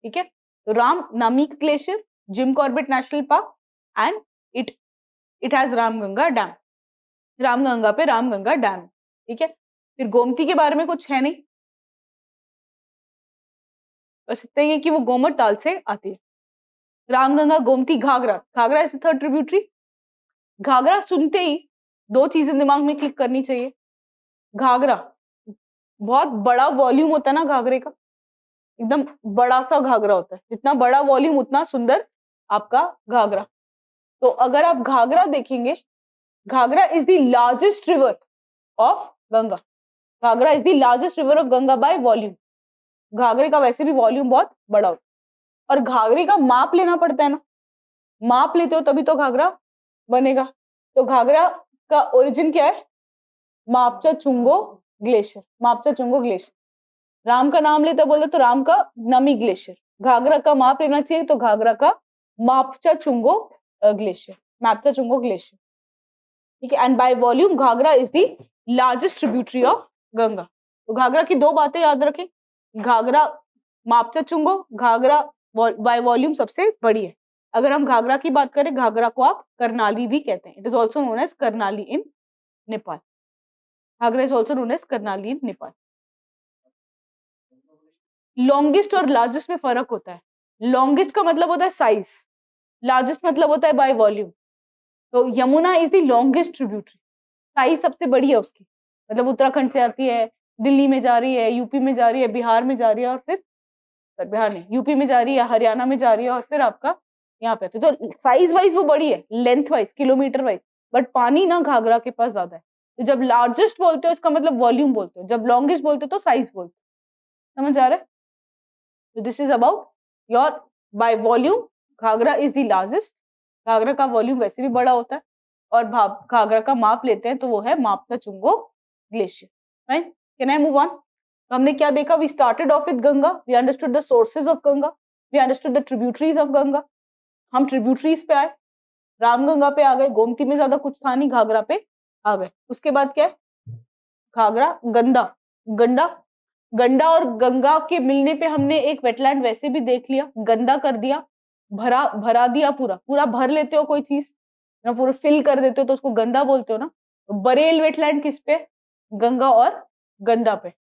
ठीक है। तो Ram Namik glacier, Jim Corbett national park and it has Ramganga dam. Ramganga पे रामगंगा डैम, ठीक है। फिर गोमती के बारे में कुछ है नहीं, बस इतना ही है कि वो गोमत ताल से आती है। Ramganga, Gomti, Ghaghra. Ghaghra is the third tributary. Ghaghra सुनते ही दो चीजें दिमाग में क्लिक करनी चाहिए। घाघरा, बहुत बड़ा वॉल्यूम होता है ना घाघरे का, एकदम बड़ा सा घाघरा होता है, जितना बड़ा वॉल्यूम उतना सुंदर आपका घाघरा। तो अगर आप घाघरा देखेंगे, Ghaghara is the largest river of Ganga. Ghaghara is the largest river of Ganga by volume. घाघरे का वैसे भी वॉल्यूम बहुत बड़ा होता है और घाघरे का माप लेना पड़ता है ना, माप लेते हो तभी तो घाघरा बनेगा। तो घाघरा का ओरिजिन क्या है? मापचा चुंगो ग्लेशियर, मापचा चुंगो ग्लेशियर। राम का नाम लेते बोले तो राम का नमी ग्लेशियर, घाघरा का माप लेना चाहिए तो घाघरा का मापचा चुंगो ग्लेशियर, मापचा चुंगो ग्लेशियर, ठीक है। And by volume Ghaghra is the largest tributary of Ganga. तो घाघरा की दो बातें याद रखें, घाघरा मापचा चुंगो, घाघरा बाय वॉल्यूम सबसे बड़ी है। अगर हम घाघरा की बात करें, घाघरा को आप करनाली भी कहते हैं, it is also known as Karnali in Nepal. Ghaghra is also known as Karnali in Nepal. Longest और लार्जेस्ट में फर्क होता है। लॉन्गेस्ट का मतलब होता है साइज, लार्जेस्ट मतलब होता है बाय वॉल्यूम। तो Yamuna is the longest tributary, size सबसे बड़ी है उसकी, मतलब उत्तराखंड से आती है, दिल्ली में जा रही है, यूपी में जा रही है, बिहार में जा रही है, और फिर बिहार नहीं, यूपी में जा रही है, हरियाणा में जा रही है, और फिर आपका यहाँ पे। तो साइज वाइज वो बड़ी है, length wise, kilometre wise, but पानी ना घाघरा के पास ज्यादा है। तो जब लार्जेस्ट बोलते हो इसका मतलब वॉल्यूम बोलते हो, जब लॉन्गेस्ट बोलते हो तो साइज बोलते हो। समझ आ रहा है? तो this is about your by volume, Ghaghra is the largest. Ghaghra का वॉल्यूम वैसे भी बड़ा होता है, और घाघरा का माप लेते हैं तो वो है Mapchachungo glacier, right. Can I move on? तो हमने क्या देखा? We started off with Ganga, we understood the sources of Ganga, we understood the tributaries of Ganga. हम ट्रिब्यूटरीज पे आए, रामगंगा पे आ गए, गोमती में ज्यादा कुछ था नहीं, घाघरा पे आ गए। उसके बाद क्या है? घाघरा, गंदा, गंडा, गंडा और गंगा के मिलने पे हमने एक वेटलैंड वैसे भी देख लिया, गंदा कर दिया, भरा भरा दिया, पूरा पूरा भर लेते हो कोई चीज ना, पूरा फिल कर देते हो तो उसको गंदा बोलते हो ना। बरेल वेटलैंड किस पे? गंगा और गंदा पे,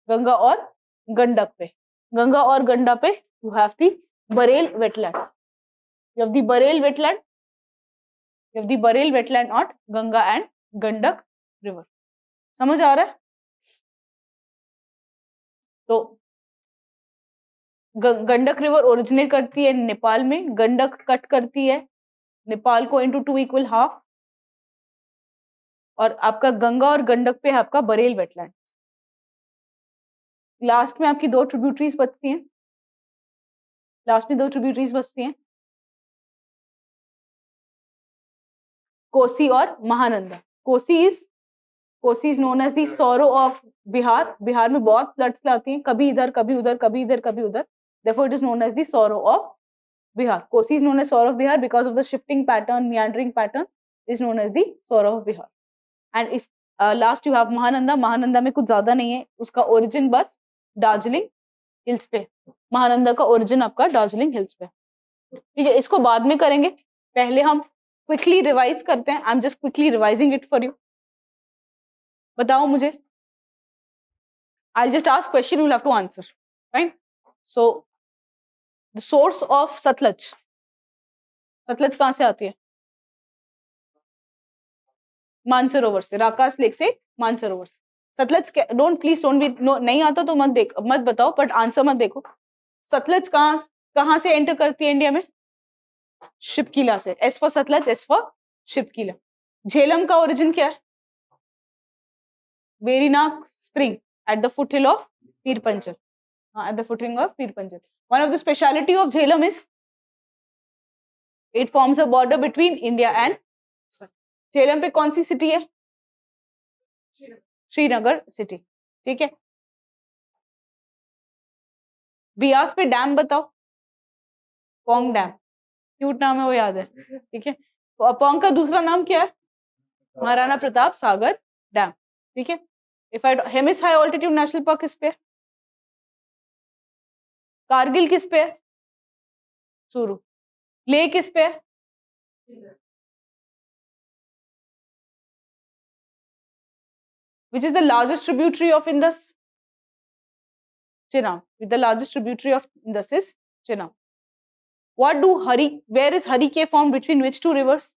गंगा और गंडक पे। गंगा और गंडा पे you have the Barel wetland, you have the Barel wetland, you have the Barel wetland on Ganga and Gandak river. समझ आ रहा है? तो गंडक रिवर ओरिजिनेट करती है नेपाल में, गंडक कट करती है नेपाल को इनटू 2 इक्वल हाफ, और आपका गंगा और गंडक पे है आपका बरेल वेटलैंड। लास्ट में आपकी दो ट्रिब्यूटरीज बचती हैं, लास्ट में दो ट्रिब्यूटरीज बचती हैं, कोसी और Mahananda. Kosi is known as the sorrow of Bihar. Bihar में बहुत फ्लड्स लाती हैं, कभी इधर कभी उधर, कभी इधर कभी उधर, therefore it is known as the sorrow of Bihar. Kosi is known as sorrow of Bihar because of the shifting pattern, meandering pattern is known as the sorrow of Bihar. And इस last you have Mahananda. Mahananda में कुछ ज्यादा नहीं है, उसका origin बस Darjeeling hills पे, महानंदा का ओरिजिन आपका दार्जिलिंग हिल्स पे, ठीक है। इसको बाद में करेंगे, पहले हम क्विकली रिवाइज करते हैं। आई am just quickly revising it for you. बताओ मुझे, I'll just ask question, you'll have to answer, right? So the source of Sutlej, Sutlej कहाँ से आती है? मानसरोवर से, राकास लेक से, मानसरोवर से। Sutlej don't please don't be, नहीं आता तो मत बताओ, बट आंसर मत देखो। सतलज कहाँ से एंटर करती है इंडिया में? शिपकीला से। S for Sutlej, S for Shipkila. Jhelum का ओरिजिन क्या है? Verinag spring at the foot hill of Pir Panjal, at the footing of Pir Panjal. One of the speciality of Jhelum is it forms a border between India and Jhelum पे कौन सी city है? Srinagar city, ठीक है। बियास पे dam बताओ, Pong dam, cute नाम है वो, याद है, ठीक है। पोंग का दूसरा नाम क्या है? महाराणा प्रताप सागर डैम, ठीक है। If I Hemis high altitude national park किस पे? कारगिल किस पे है? सुरू। ले किस पे है? Which is the largest tributary of Indus? Chenab. With the largest tributary of Indus is Chenab. What do where is Harike formed between which two rivers?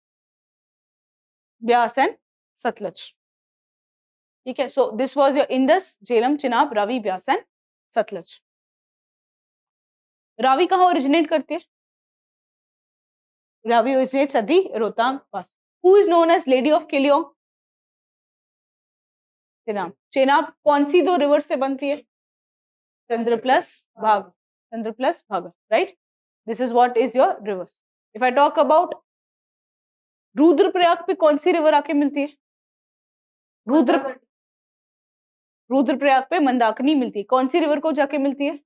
Byas and Satluj. Okay, so this was your Indus, Jhelum, Chenab, Ravi, Byas and Satluj. Ravi कहाँ originate करती है? Ravi originates at the Rohtang Pass. Who is known as Lady of Kiliong? Chenab. Chenab कौन सी दो river से बनती है? चंद्र plus भाग, चंद्र plus भाग, right? This is what is your rivers. If I talk about Rudraprayag पे कौन सी रिवर आके मिलती है? रुद्र रुद्रप्रयाग पे मंदाकिनी मिलती है। कौन सी रिवर को जाके मिलती है?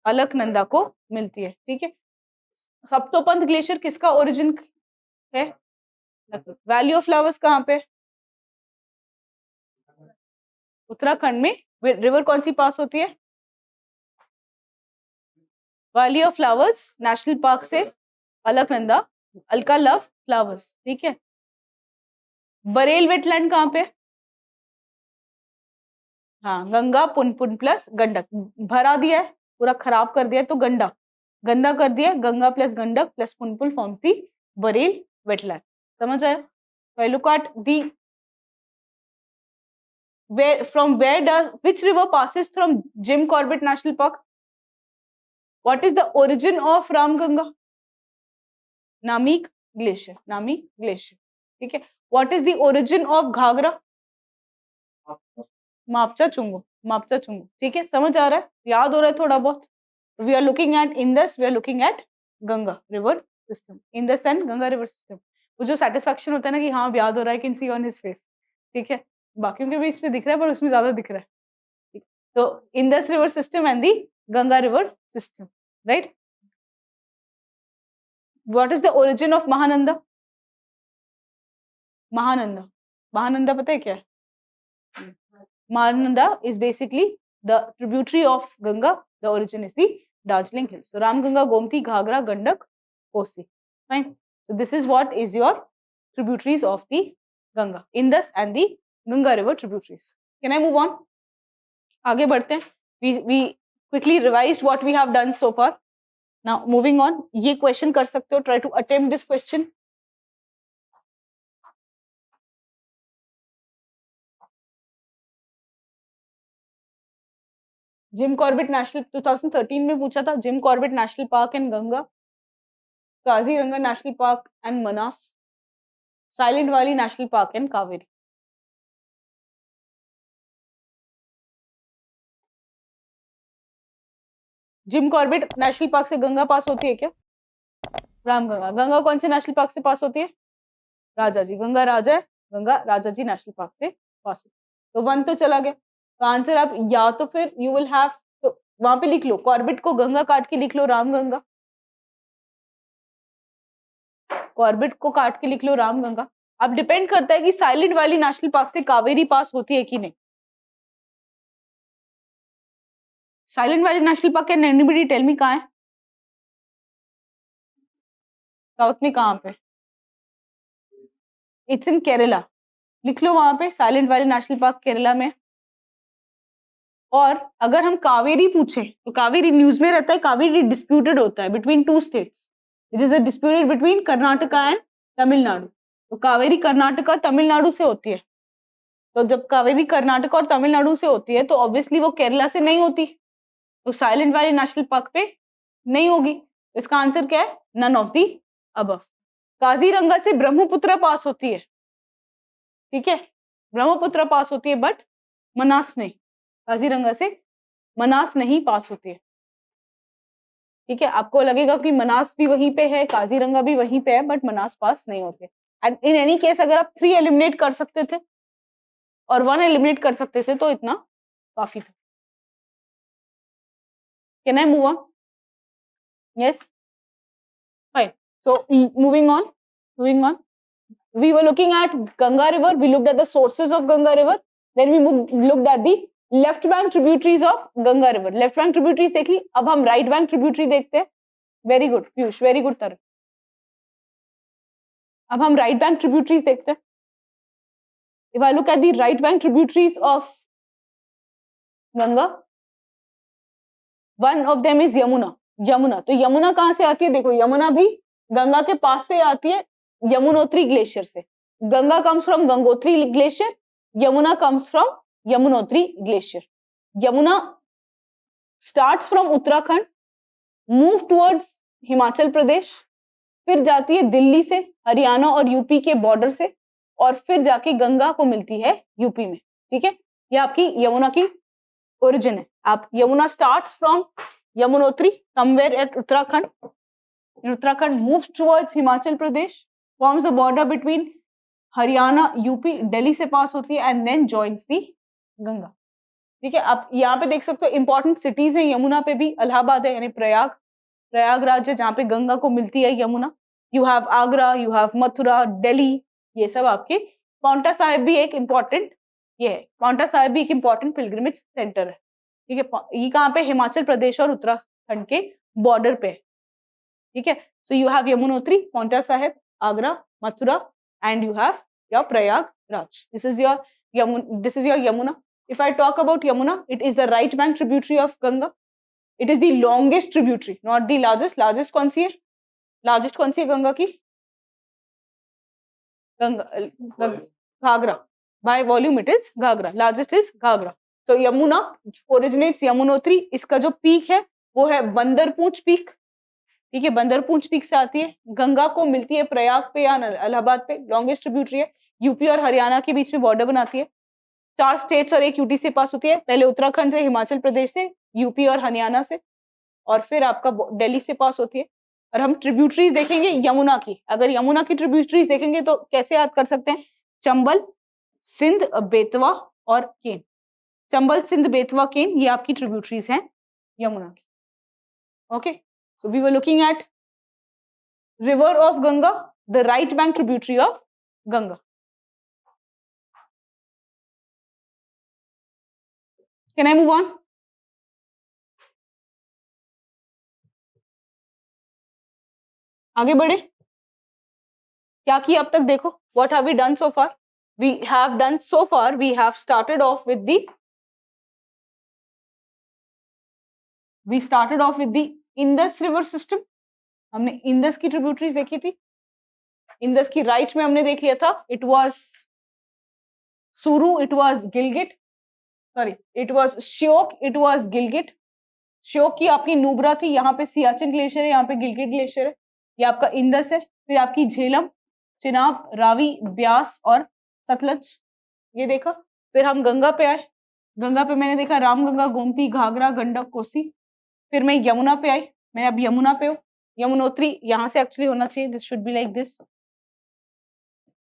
अलकनंदा को मिलती है। ठीक है, सप्तोपंथ ग्लेशियर किसका ओरिजिन है? वैली ऑफ फ्लावर्स कहाँ पे? उत्तराखंड में। रिवर कौन सी पास होती है? Valley of flowers national park से अलकनंदा, अलका लव फ्लावर्स। ठीक है, बरेल वेटलैंड कहाँ पे? हाँ, गंगा पुनपुन प्लस गंडक। भरा दिया है, पूरा खराब कर दिया है, तो गंडा गंदा कर दिया। Ganga plus Gandak plus Punpun forms the Barel wetland. समझ आया? I look at the where does which river passes from Jim Corbett National Park? What is the origin of Ramganga? Namik Glacier. Namik Glacier. ठीक है. What is the origin of Ghagra? मापचा चुंगो. मापचा चुंगो. ठीक है, समझ आ रहा है? याद हो रहा है थोड़ा बहुत? We are looking at Indus. We are looking at Ganga river system. Indus and Ganga river system. वो जो satisfaction होता है ना कि हाँ याद हो रहा है, can see on his face. ठीक है, बाकियों के भी इसमें दिख रहा है पर उसमें ज्यादा दिख रहा है. तो Indus river system and the Ganga river system, right? What is the origin of Mahananda? Mahananda. Mahananda पता है क्या है? Mahananda is basically the tributary of Ganga. The origin is the Darjeeling Hills. So Ramganga, Gomti, Ghagra, Gandak, Kosi. Fine. So this is what is your tributaries of the Ganga. Indus and the Ganga river tributaries. Can I move on? आगे बढ़ते हैं. We quickly revised what we have done so far. Now moving on. ये question कर सकते हो. Try to attempt this question. Gym Corbett national 2013 में पूछा था. Gym Corbett national park and Ganga, Kaziranga national park and Manas, silent valley national park and Kaveri. Gym Corbett national park से गंगा पास होती है क्या? रामगंगा. गंगा कौन से नेशनल पार्क से पास होती है? राजाजी. गंगा राजा है, गंगा राजाजी नेशनल पार्क से पास होती है. तो वन तो चला गया. तो आंसर आप या तो फिर यू विल हैव, तो वहां पे लिख लो कॉर्बेट को गंगा काट के लिख लो रामगंगा. कॉर्बेट को काट के लिख लो रामगंगा. अब डिपेंड करता है कि साइलेंट वैली नेशनल पार्क से कावेरी पास होती है कि नहीं. Silent valley national park can anybody tell me कहाँ है? साउथ में कहाँ पे? It's in Kerala. लिख लो वहां पे silent valley national park Kerala में. और अगर हम कावेरी पूछें तो कावेरी न्यूज में रहता है. कावेरी डिस्प्यूटेड होता है between two states. It is a disputed between Karnataka and Tamil Nadu. तो कावेरी कर्नाटका तमिलनाडु से होती है. तो जब कावेरी कर्नाटका और तमिलनाडु से होती है तो ऑब्वियसली वो केरला से नहीं होती. तो साइलेंट वैली नेशनल पार्क पे नहीं होगी. इसका आंसर क्या है? None of the above. Kaziranga से ब्रह्मपुत्र पास होती है. ठीक है, ब्रह्मपुत्र पास होती है बट मनास नहीं. काजीरंगा से मनास नहीं पास होती है. ठीक है, आपको लगेगा कि मनास भी वहीं पे है, काजीरंगा भी वहीं पे है, बट मनास पास नहीं होते. एंड इन एनी केस अगर आप 3 एलिमिनेट कर सकते थे और 1 एलिमिनेट कर सकते थे तो इतना काफी था. Can I move on? Yes, fine. So moving on. We were looking at Ganga river. We looked at the sources of Ganga river. Then we looked at the left bank tributaries of Ganga river. Left bank tributaries देख ली. अब हम right bank tributary देखते हैं. Very good, Piyush. Very good, Tarun. अब हम right bank tributaries देखते हैं. If I look at the right bank tributaries of Ganga, one of them is Yamuna. Yamuna. तो यमुना कहाँ से आती है? देखो यमुना भी गंगा के पास से आती है, यमुनोत्री ग्लेशियर से. Ganga comes from Gangotri glacier, Yamuna comes from Yamunotri glacier. Yamuna starts from Uttarakhand, move towards Himachal Pradesh, फिर जाती है दिल्ली से, हरियाणा और यूपी के बॉर्डर से, और फिर जाके गंगा को मिलती है यूपी में. ठीक है, ये आपकी यमुना की ओरिजिन है. आप Yamuna starts from Yamunotri somewhere at Uttarakhand. Uttarakhand moves towards Himachal Pradesh, forms a border between Haryana, UP, Delhi से पास होती है and then joins the Ganga. ठीक है, आप यहाँ पे देख सकते हो इंपॉर्टेंट सिटीज है यमुना पे भी, इलाहाबाद है यानी प्रयागराज है जहाँ पे गंगा को मिलती है Yamuna. You have Agra, you have Mathura, Delhi, ये सब आपके। पाउंटा साहिब भी एक इम्पॉर्टेंट ये है, पाउंटा साहिब भी एक इम्पॉर्टेंट पिलग्रिमेज सेंटर है। ठीक है, ये कहाँ पे, हिमाचल प्रदेश और उत्तराखंड के बॉर्डर पे है। ठीक है, so you have Yamunotri, Paonta Sahib, Agra, Mathura, and you have your Prayagraj. This is your Yamuna. If I talk about Yamuna, it is the right bank tributary of Ganga. It is the longest tributary, not the largest. Largest कौन सी है? Largest कौन सी है गंगा की? Ghagra. By volume it is Ghagra. Largest is Ghagra. So Yamuna originates Yamunotri. इसका जो peak है वो है बंदरपूंछ पीक। ठीक है, बंदरपूंछ पीक से आती है, गंगा को मिलती है प्रयाग पे या इलाहाबाद पे। लॉन्गेस्ट ट्रिब्यूटरी है, यूपी और हरियाणा के बीच में बॉर्डर बनाती है। 4 स्टेट्स और 1 यूटी से पास होती है, पहले उत्तराखंड से, हिमाचल प्रदेश से, यूपी और हरियाणा से, और फिर आपका दिल्ली से पास होती है। और हम ट्रिब्यूटरीज देखेंगे यमुना की। अगर यमुना की ट्रिब्यूटरीज देखेंगे तो कैसे याद कर सकते हैं? चंबल, सिंध, बेतवा और केन। चंबल, सिंध, बेतवा, केन, ये आपकी ट्रिब्यूटरीज हैं यमुना की। Okay, so we were looking at river of Ganga, the right bank tributary of Ganga. Can I move on? आगे बढ़े, क्या किया अब तक देखो। What have we done so far? We have done so far, we have started off with the Indus river system. हमने Indus की tributaries देखी थी। इंदस की राइट में हमने देख लिया था, it was Suru, it was Gilgit, sorry, it was Shyok, it was Gilgit। Shyok की आपकी नुब्रा थी, यहाँ पे सियाचिन ग्लेशियर है, यहाँ पे गिलगिट ग्लेशियर है। ये आपका इंदस है। फिर आपकी झेलम, चिनाब, रावी, ब्यास और सतलज, ये देखा। फिर हम गंगा पे आए, गंगा पे मैंने देखा रामगंगा, गोमती, घाघरा, गंडक, कोसी। फिर मैं यमुना पे आई, मैं अब यमुना पे हूँ। यमुनोत्री यहाँ से एक्चुअली होना चाहिए, this should be like this.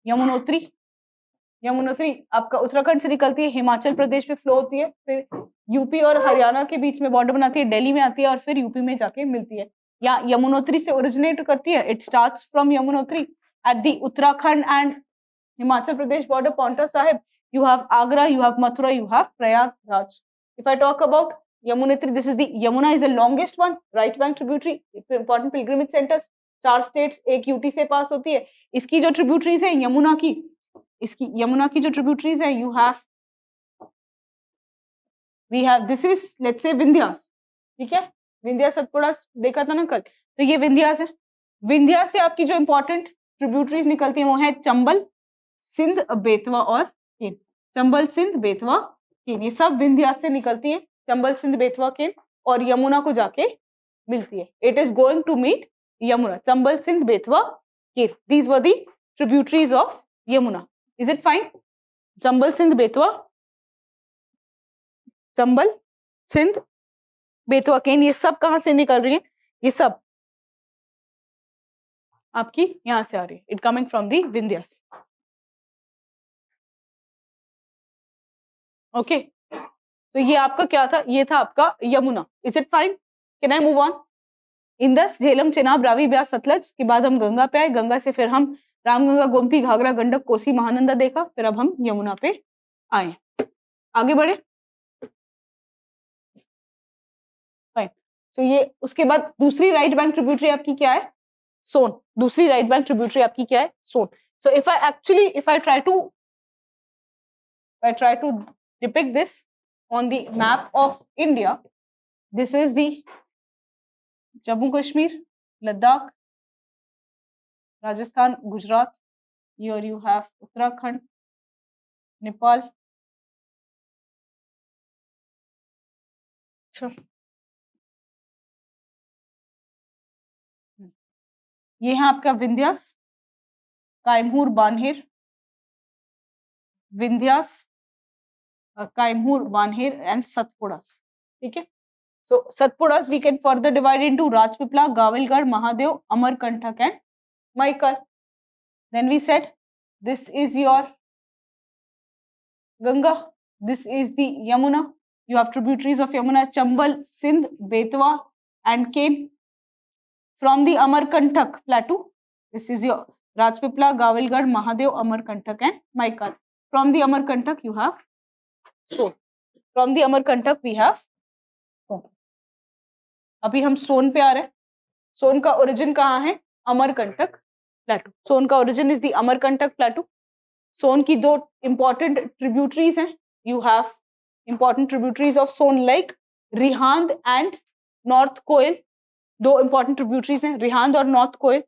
Yamunotri, Yamunotri आपका उत्तराखंड से निकलती है, हिमाचल प्रदेश में फ्लो होती है, फिर यूपी और हरियाणा के बीच में बॉर्डर बनाती है, दिल्ली में आती है और फिर यूपी में जाके मिलती है। या यमुनोत्री से ओरिजिनेट करती है, it starts from Yamunotri at the Uttarakhand and Himachal Pradesh border, Paonta Sahib, you have Agra, you have Mathura, you have Prayagraj. If I talk about Yamunotri, this is the Yamuna is the longest one, right bank tributary, important pilgrimage centers, 4 states, 1 UT से पास होती है। इसकी जो tributaries है यमुना की, इसकी यमुना की जो ट्रिब्यूटरीज है, you have, we have, this is let's say Vindhyas. ठीक है, विंध्यास सतपुड़ा देखा था ना कल, तो ये विंध्यास है। विंध्यास से आपकी जो इंपॉर्टेंट ट्रिब्यूटरीज निकलती है वो है चंबल, सिंध, बेतवा और केन। चंबल, सिंध, बेतवा, केन, ये सब विंध्यास से निकलती है। चंबल, सिंध, बेतवा, केन, और यमुना को जाके मिलती है। It is going to meet Yamuna. Chambal, Sindh, Betwa, Ken, these were the tributaries of Yamuna. Is it fine? Chambal, Sindh, Betwa, Chambal, Sindh, Betwa, Ken, ये सब कहां से निकल रही है? ये सब आपकी यहां से आ रही है, it coming from the Vindhyas. Okay, तो ये आपका क्या था? ये था आपका Yamuna. Is it fine? Can I move on? Indus, Jhelum, Chenab, Ravi, Beas, Sutlej के बाद हम गंगा पे आए। गंगा से फिर हम रामगंगा, गोमती, घाघरा, गंडक, कोसी, महानंदा देखा। फिर अब हम यमुना पे आए, आगे बढ़े। फाइन, तो ये उसके बाद दूसरी राइट बैंक ट्रिब्यूटरी आपकी क्या है? सोन। दूसरी राइट बैंक ट्रिब्यूटरी आपकी क्या है? Son. So if I try to depict this on the map of India, this is the Jammu Kashmir, Ladakh, Rajasthan, Gujarat. Here you have Uttarakhand, Nepal. ये है आपका विंध्यास, कायमूर, बानहेर, विंध्यास, कायमूर, बानहेर एंड सतपुड़ास। ठीक है, so Satpuras we can further divide into Rajpipla, Gavilgarh, Mahadev, Amarkantak and Maikal. Then we said this is your Ganga, This is the Yamuna. You have tributaries of Yamuna: Chambal, Sindh, Betwa, and Ken. From the Amarkantak Plateau, this is your Rajpipla, Gavilgarh, Mahadev, Amarkantak, and Maikal. From the Amarkantak you have Son. From the Amarkantak we have Son. अभी हम सोन पे आ रहे हैं. सोन का origin कहाँ है? Amarkantak plateau. Son का origin is the Amarkantak plateau. Son की दो इंपॉर्टेंट ट्रिब्यूटरीज हैं. You have important tributaries of Son like Rihand and north Koel. दो इंपॉर्टेंट ट्रिब्यूटरीज हैं, रिहांद और नॉर्थ कोयल.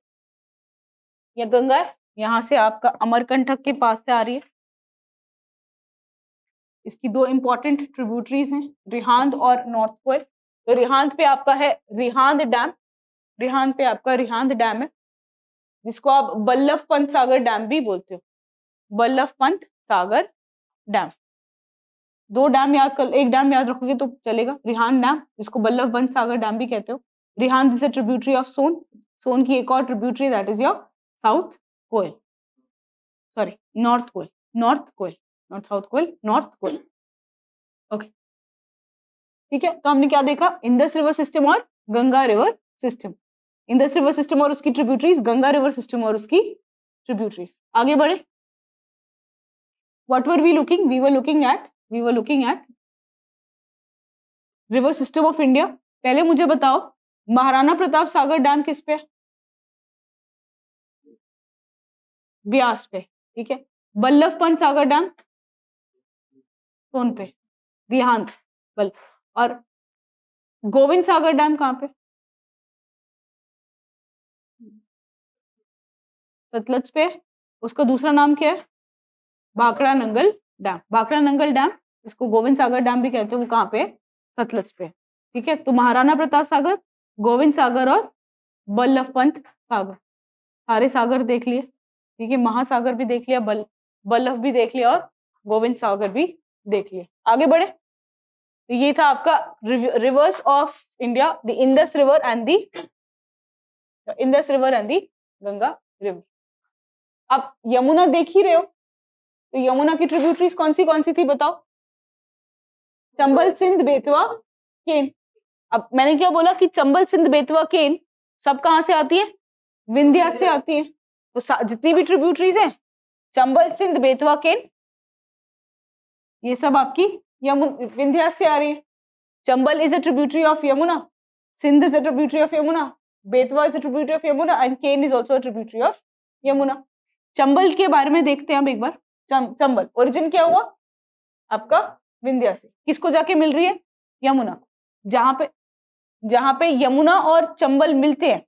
यह गंगा है, यहाँ से आपका अमरकंटक के पास से आ रही है. इसकी दो इंपॉर्टेंट ट्रिब्यूटरीज हैं, रिहांद और नॉर्थ कोयल. तो रिहांद पे आपका है रिहांद डैम. रिहांद पे आपका रिहांद डैम है, जिसको आप बल्लभ पंत सागर डैम भी बोलते हो. बल्लभ पंत सागर डैम. दो डैम याद कर, एक डैम याद रखोगे तो चलेगा. रिहांद डैम, जिसको बल्लभ पंत सागर डैम भी कहते हो. Rihand is a tributary of Son. Son की एक और tributary, that is your south Koel, sorry north Koel. North Koel, not south Koel, north Koel. Okay, ठीक है. तो हमने क्या देखा? इंडस रिवर सिस्टम और Ganga river system. Indus river system और उसकी ट्रिब्यूटरीज, गंगा रिवर सिस्टम और उसकी ट्रिब्यूटरीज. आगे बढ़े. What were we looking? We were looking at river system of India. पहले मुझे बताओ, महाराणा प्रताप सागर डैम किस पे? ब्यास पे. ठीक है. बल्लभ पंत सागर डैम सोन पे, रिहांद बल. और गोविंद सागर डैम कहाँ पे? सतलज पे. उसका दूसरा नाम क्या है? भाखड़ा नंगल डैम. भाखड़ा नंगल डैम, इसको गोविंद सागर डैम भी कहते हैं, वो कहाँ पे? सतलज पे. ठीक है. तो महाराणा प्रताप सागर, गोविंद सागर और बल्लभ पंत सागर, सारे सागर देख लिए. ठीक है. महासागर भी देख लिया, बल्लभ भी देख लिया और गोविंद सागर भी देख लिया. आगे बढ़े. तो ये था आपका reverse of India, the Indus river and the Ganga river. अब यमुना देख ही रहे हो, तो यमुना की ट्रिब्यूटरीज कौन सी थी बताओ? चंबल, सिंध, बेतवा, केन. अब मैंने क्या बोला कि चंबल, सिंध, बेतवा, केन सब कहां से आती है? विंध्या से आती है. तो जितनी भी ट्रिब्यूटरीज हैं, चंबल, सिंध, बेतवा, केन, ये सब आपकी विंध्या से आ रही है. Chambal is a tributary of Yamuna, Sindh is a tributary of Yamuna, Betwa is a tributary of Yamuna and Ken is also a tributary of Yamuna. Chambal के बारे में देखते हैं अब एक बार. चंबल ओरिजिन क्या हुआ आपका? विंध्या से. किसको जाके मिल रही है? यमुना को. जहां पे यमुना और चंबल मिलते हैं,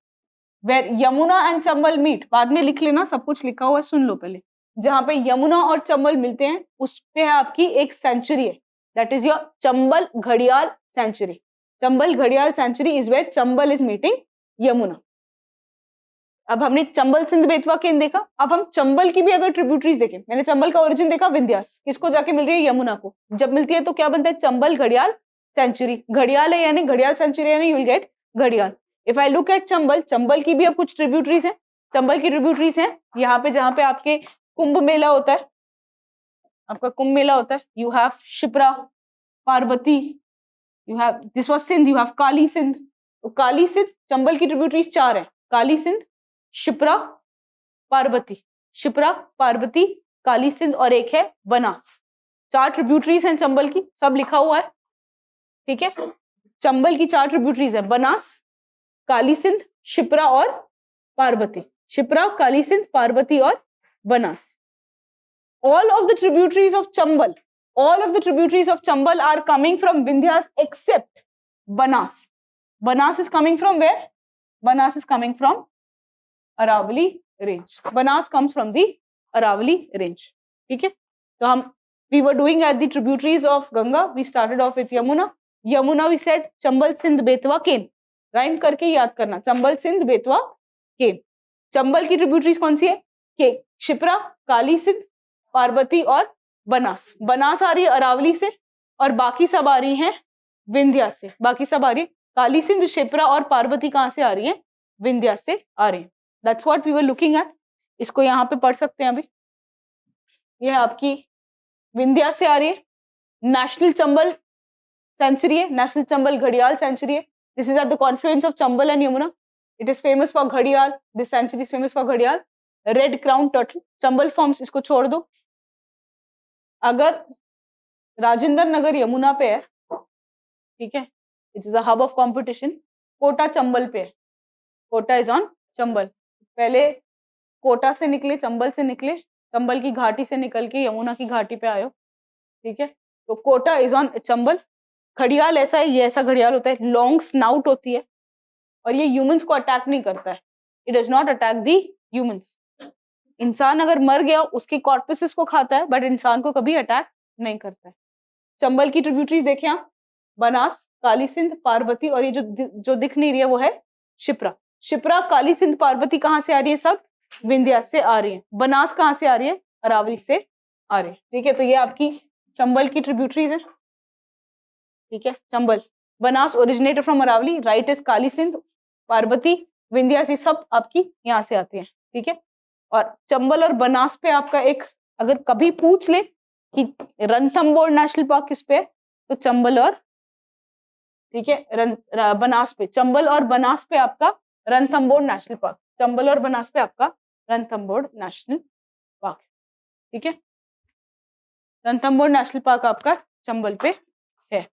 where Yamuna and Chambal meet, बाद में लिख लेना, सब कुछ लिखा हुआ है, सुन लो पहले. जहां पे यमुना और चंबल मिलते हैं, उस पे है आपकी एक सेंचुरी है, दैट इज योर चंबल घड़ियाल सेंचुरी. चंबल घड़ियाल sanctuary is where Chambal is meeting Yamuna. अब हमने चंबल, सिंध, बेतवा, केन देखा. अब हम चंबल की भी अगर ट्रिब्यूटरीज देखें, मैंने चंबल का ओरिजिन देखा विंध्यास, किसको जाके मिल रही है? यमुना को. जब मिलती है तो क्या बनता है? चंबल घड़ियाल सेंचुरी. घड़ियाल है यानी घड़ियाल सेंचुरी, यानी यू विल गेट घड़ियाल. If I look at Chambal, Chambal की भी अब कुछ ट्रिब्यूटरीज हैं. चंबल की ट्रिब्यूटरीज हैं यहाँ पे, जहां पे आपके कुंभ मेला होता है, आपका कुंभ मेला होता है. You have Shipra, Parvati, you have, this was Sindh, you have Kali Sindh. तो काली सिंध, चंबल की ट्रिब्यूटरीज 4 है, काली सिंध, शिप्रा, पार्वती. शिप्रा, पार्वती, काली सिंध और एक है बनास. 4 ट्रिब्यूटरीज हैं चंबल की, सब लिखा हुआ है. ठीक है. चंबल की 4 ट्रिब्यूटरीज है, बनास, काली सिंध, शिप्रा और पार्वती. शिप्रा, काली सिंध, पार्वती और Banas. All of the tributaries of Chambal are coming from Vindhyas except Banas. Banas is coming from where? Banas is coming from Aravalli range. Banas comes from the Aravalli range. ठीक है. तो we were doing at the tributaries of Ganga. We started off with Yamuna. Yamuna we said Chambal, Sindh, Betwa, Ken. Rhyme करके याद करना. Chambal, Sindh, Betwa, Ken. Chambal की tributaries कौन सी है? के, शिप्रा, काली सिंध, पार्वती और बनास. बनास आ रही है अरावली से और बाकी सब आ रही हैं विंध्या से. बाकी सब आ रही है, काली सिंध, शिप्रा और पार्वती कहां से आ रही है? विंध्या से आ रही है. That's what we were looking at. इसको यहाँ पे पढ़ सकते हैं. अभी ये आपकी विंध्या से आ रही है, नेशनल चंबल सेंचुरी है, नेशनल चंबल घड़ियाल सेंचुरी है. This is at the confluence of Chambal and Yamuna. It is famous for घड़ियाल. This sanctuary is famous for घड़ियाल. Red crown turtle. Chambal forms, इसको छोड़ दो. अगर राजेंद्र नगर यमुना पे है, ठीक है, it is a hub of competition. Kota Chambal पे है. Kota is on Chambal. पहले कोटा से निकले, चंबल से निकले, चंबल की घाटी से निकल के यमुना की घाटी पे आयो. ठीक है, तो कोटा इज ऑन चंबल. घड़ियाल ऐसा है, ये ऐसा घड़ियाल होता है, लॉन्ग स्नाउट होती है और ये ह्यूमंस को अटैक नहीं करता है. It does not attack the humans. इंसान अगर मर गया उसकी कॉर्पसेस को खाता है, बट इंसान को कभी अटैक नहीं करता है. चंबल की ट्रिब्यूटरीज देखें आप, बनास, काली सिंध, पार्वती, और ये जो दिख नहीं रही है वो है शिप्रा. शिप्रा, काली सिंध, पार्वती कहाँ से आ रही है? सब विंध्या से आ रही है. बनास कहाँ से आ रही है? अरावली से आ रही है. ठीक है, तो ये आपकी चंबल की ट्रिब्यूटरीज है. ठीक है, Chambal, Banas originated from Aravalli, right is Kali Sindh, Parvati, Vindhya, से सब आपकी यहाँ से आती है. ठीक है, और चंबल और बनास पे आपका एक, अगर कभी पूछ ले कि रणथंबोर नेशनल पार्क किस पे है, तो चंबल और, ठीक है, बनास पे, चंबल और बनास पे आपका रणथंबोर नेशनल पार्क. चंबल और बनास पे आपका रणथंबोर नेशनल पार्क. ठीक है, रणथंबोर नेशनल पार्क आपका चंबल पे है.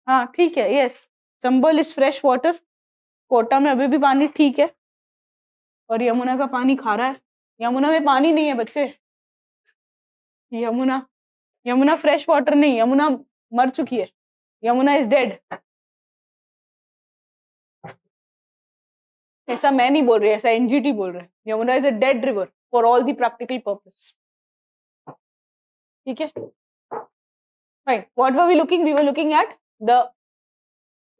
हाँ ठीक है, yes, Chambal is fresh water. Kota में अभी भी पानी ठीक है, और यमुना का पानी खारा है. यमुना में पानी नहीं है बच्चे. यमुना फ्रेश वाटर नहीं, यमुना मर चुकी है. Yamuna is dead. ऐसा मैं नहीं बोल रही, ऐसा एनजीटी बोल रहे हैं. Yamuna is a dead river for all the practical purpose. ठीक है, fine. What were we looking? We were looking at the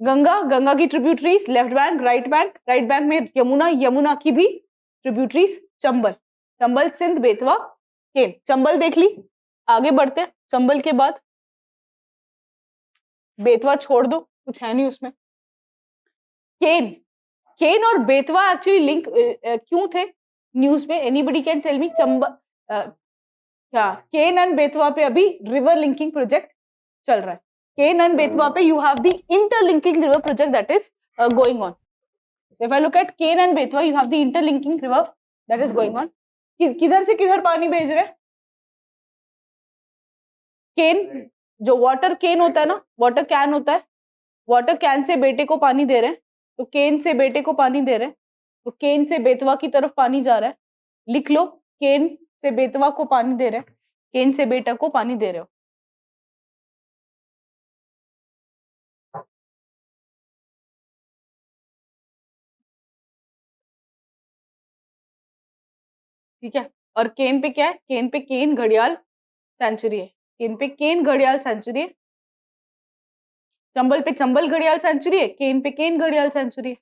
Ganga की tributaries, left bank, right bank. Right bank में यमुना, यमुना की भी ट्रिब्यूटरीज चंबल, चंबल, सिंध, बेतवा, केन. चंबल देख ली, आगे बढ़ते हैं. चंबल के बाद बेतवा छोड़ दो, कुछ है नहीं उसमें. केन, केन और बेतवा एक्चुअली लिंक क्यों थे न्यूज में? Anybody can tell me? Chambal, क्या केन एंड बेतवा पे अभी रिवर लिंकिंग प्रोजेक्ट चल रहा है. केन एंड बेतवा पे you have the interlinking river project that is going on. So if I look at Ken and Betwa, you have the interlinking river that is going on. किधर से किधर पानी भेज रहे? केन, जो वाटर केन होता है ना, वाटर कैन होता है, वाटर कैन से बेटे को पानी दे रहे हैं, तो केन से बेटे को पानी दे रहे हैं, तो केन से बेतवा की तरफ पानी जा रहा है. लिख लो, केन से बेतवा को पानी दे रहे हैं, केन से बेटा को पानी दे रहे हो. ठीक है, और केन पे क्या है? केन पे केन घड़ियाल सेंचुरी है. केन पे केन घड़ियाल सेंचुरी है. चंबल पे चंबल घड़ियाल सेंचुरी है. केन पे केन घड़ियाल सेंचुरी है.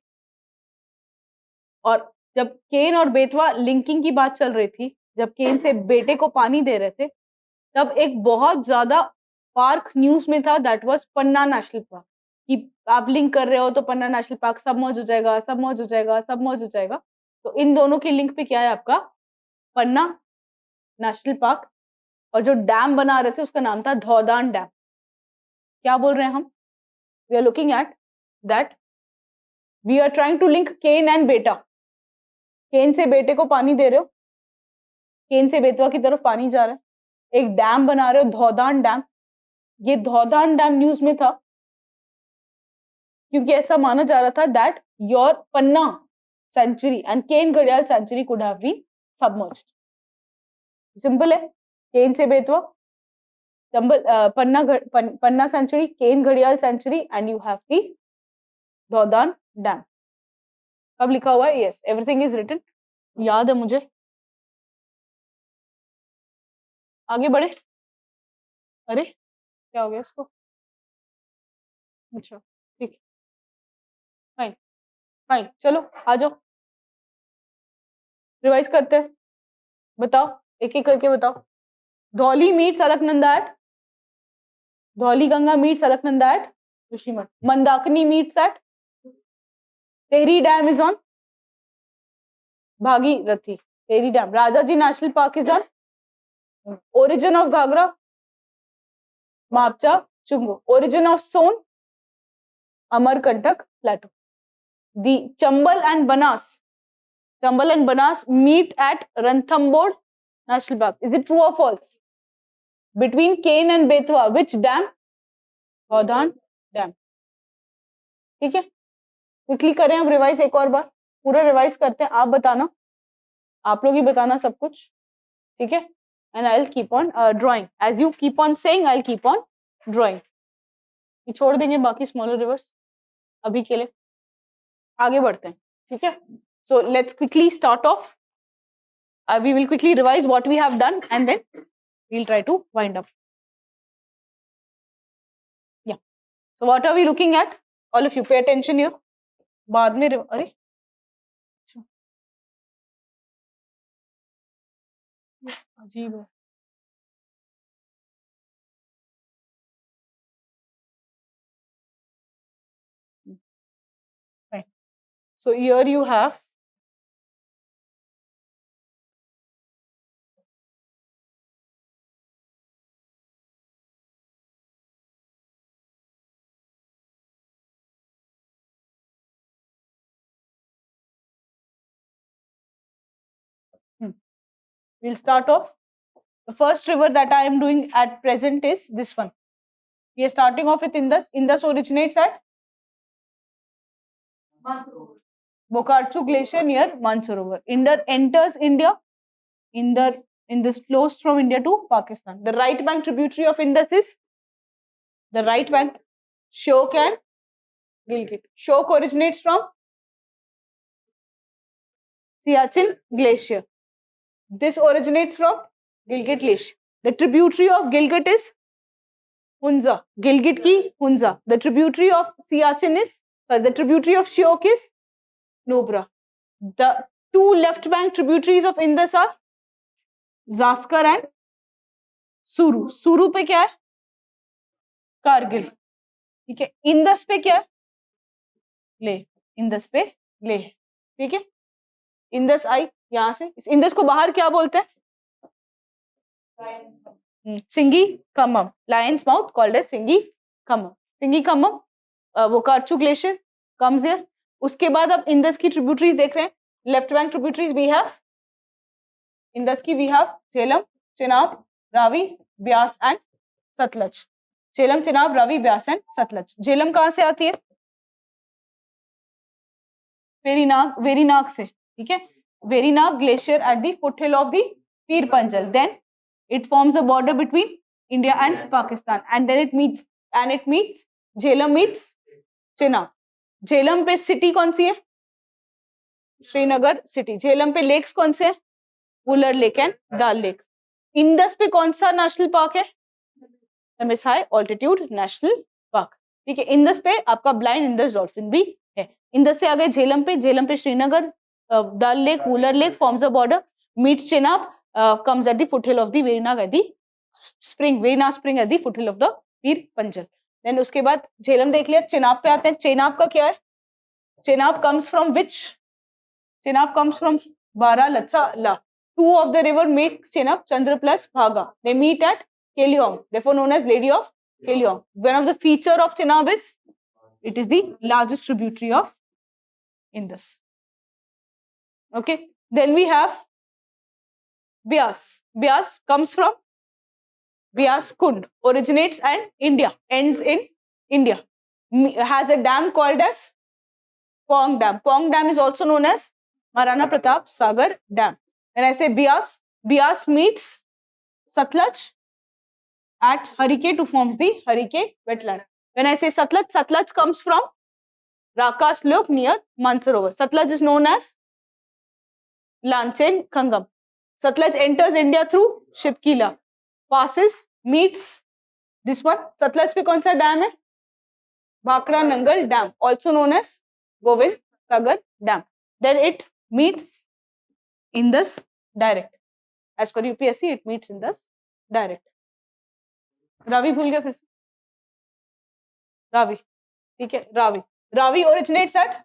और जब केन और बेतवा लिंकिंग की बात चल रही थी, जब केन से बेटे को पानी दे रहे थे, तब एक बहुत ज्यादा पार्क न्यूज में था, that was Panna national park. कि आप लिंक कर रहे हो तो पन्ना नेशनल पार्क सब मौज हो जाएगा, सब मौज हो जाएगा, सब मौज हो जाएगा. तो इन दोनों की लिंक पे क्या है आपका? पन्ना नेशनल पार्क. और जो डैम बना रहे थे उसका नाम था धौदान डैम. क्या बोल रहे हैं हम? We are looking at that we are trying to link Ken and Betwa. Ken से बेटे को पानी दे रहे हो, केन से बेतवा की तरफ पानी जा रहा है, एक डैम बना रहे हो, धौदान डैम. ये धौदान डैम न्यूज में था क्योंकि ऐसा माना जा रहा था that your Panna sanctuary and Ken घड़ियाल sanctuary could have been submerged. Simple है, केन से बेतवा, चंबल, पन्ना सेंचुरी, केन घड़ियाल sanctuary, and you have the Dhaudhan dam. अब लिखा हुआ है, यस, एवरीथिंग इज रिटन, याद है मुझे. आगे बढ़े. अरे क्या हो गया इसको? अच्छा ठीक, फाइन फाइन, चलो आ जाओ, रिवाइज करते हैं. बताओ, एक एक करके बताओ. Dhauli meets Alaknanda at, Dhauli Ganga meets Alaknanda at Joshimath. Mandakini meets at Tehri dam is on Bhagirathi. Tehri dam. Rajaji national park is on origin of Ghagra, Mapcha, Chungu. Origin of Son, Amarkantak Plateau. The Chambal and Banas meet at Ranthambore National Park. Is it true or false? Between Kane and Betwa, which dam? Godhan Dam. ठीक है, quickly करें अब revise एक और बार, पूरा revise करते हैं, आप बताना, आप लोग ही बताना सब कुछ, ठीक है, and I will keep on drawing, as you keep on saying I will keep on drawing, ये छोड़ देंगे बाकी स्मॉलर रिवर्स अभी के लिए, आगे बढ़ते हैं, ठीक है, so let's quickly start off, we will quickly revise what we have done and then we will try to wind up, yeah, so what are we looking at, all of you pay attention here, बाद में अरे अजीब है, right. So here you have we'll start off. The first river that I am doing at present is this one. We are starting off with Indus. Indus originates at Bokarchu Glacier near Mansarovar. Indus enters India. Indus flows from India to Pakistan. The right bank tributary of Indus is the right bank, Shyok and Gilgit. Shyok originates from Siachen Glacier. This originates from Gilgit Glacier. The tributary of Gilgit is Hunza. Gilgit ki Hunza. The tributary of Siachen is, the tributary of Shyok is Nubra. The two left bank tributaries of Indus are Zaskar and Suru. Suru पे क्या है? कारगिल. ठीक है. Indus पे क्या है? ले. Indus पे ले. ठीक है. इंदस आई यहाँ से. इस इंदस को बाहर क्या बोलते हैं? सिंगी Khammam. Lion's mouth called as सिंगी Khammam. सिंगी Khammam Bokarchu Glacier comes here. उसके बाद अब इंदस की ट्रिब्यूटरीज देख रहे हैं. Left bank tributaries we have Indus की, we have Jhelum, Chenab, Ravi, Beas and Sutlej. Jhelum, Chenab, Ravi, Beas and Sutlej. Jhelum कहाँ से आती है? वेरीनाग से. ठीक है. Verinag glacier at the foothill of the Pir Panjal. Then it forms a border between India and Pakistan, and then it meets Jhelum meets Chenab. Jhelum पे city कौन सी है? श्रीनगर सिटी. झेलम पे लेक्स कौन से हैं? Wular lake and Dal lake. Indus पे कौन सा नेशनल पार्क है? MS high altitude national park. ठीक है. इंदस पे आपका ब्लाइंड इंदस डॉल्फिन भी है. इंदस से आ गए झेलम पे Srinagar, Dal lake, Wular lake forms a border, meets Chenab, comes at the foothill of the Verinag at the Verinag spring at the foothill of the Pir Panjal. Then उसके बाद झेलम देख लिया. चेनाब पे आते हैं. चेनाब का क्या है? Chenab comes from which? Chenab comes from Bara, Latsa, La. Two of the river meets Chenab, Chandra plus Bhaga. They meet at Keliong, therefore known as Lady of Keliong. One of the feature of Chenab is it is the largest tributary of Indus. Okay. Then we have Beas. Beas comes from Beas Kund, originates in India, ends in India, has a dam called as Pong Dam. Pong Dam is also known as Maharana Pratap Sagar Dam. When I say Beas, Beas meets Satluj at Harike to forms the Harike wetland. When I say Satluj, Satluj comes from Rakas Lok near Mansarovar. Satluj is known as Lanchen Khangam. Satluj enters India through Shipkila, passes, meets this one. Satluj पे कौन सा dam है? Bhakra Nangal dam, also known as Govind Sagar Dam. Then it meets Indus direct. As per UPSC, it meets Indus direct. Ravi भूल गया फिर से. रावी, ठीक है. Ravi originates at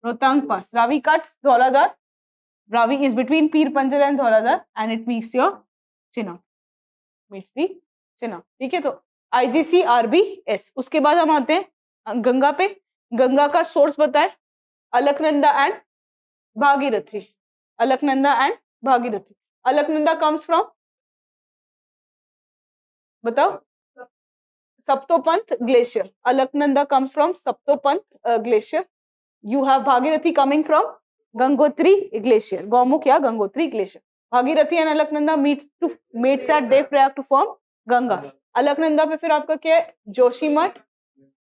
Rohtang Pass. Ravi cuts Dhauladar. Ravi is between Pir Panjal and Dhauladar and it meets your Chenab. Meets the Chenab. ठीक है. तो IGCRBS। उसके बाद हम आते हैं गंगा पे। गंगा का सोर्स बताएं, Alaknanda and Bhagirathi. Alaknanda and Bhagirathi. Alaknanda comes from, बताओ, Satopanth glacier. Alaknanda comes from Saptopanth glacier. You have Bhagirathi coming from Gangotri glacier. Gaumukh या Gangotri glacier. Bhagirathi and Alaknanda meets at Devprayag to form Ganga. Alaknanda पे फिर आपका क्या है, जोशीमठ,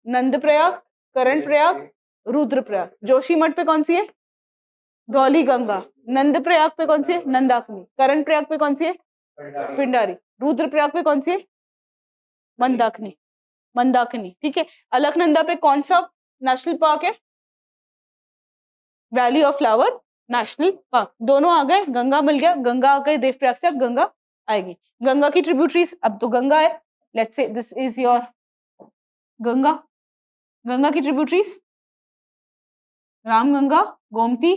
नंदप्रयाग, करणप्रयाग, रुद्रप्रयाग। जोशीमठ पे कौन सी है, धौली गंगा। नंदप्रयाग पे कौन सी है, नंदाकिनी। करणप्रयाग पे कौन सी है, पिंडारी। रुद्रप्रयाग पे कौन सी है, मंदाकिनी। मंदाकिनी, ठीक है। अलकनंदा पे कौन सा नेशनल पार्क है, valley of flower national park. दोनों आ गए, गंगा मिल गया, गंगा आ गई देवप्रयाग से, अब गंगा आएगी। गंगा की ट्रिब्यूटरीज, अब तो गंगा है, let's say this is your Ganga. Ganga की ट्रिब्यूटरीज, रामगंगा, गोमती,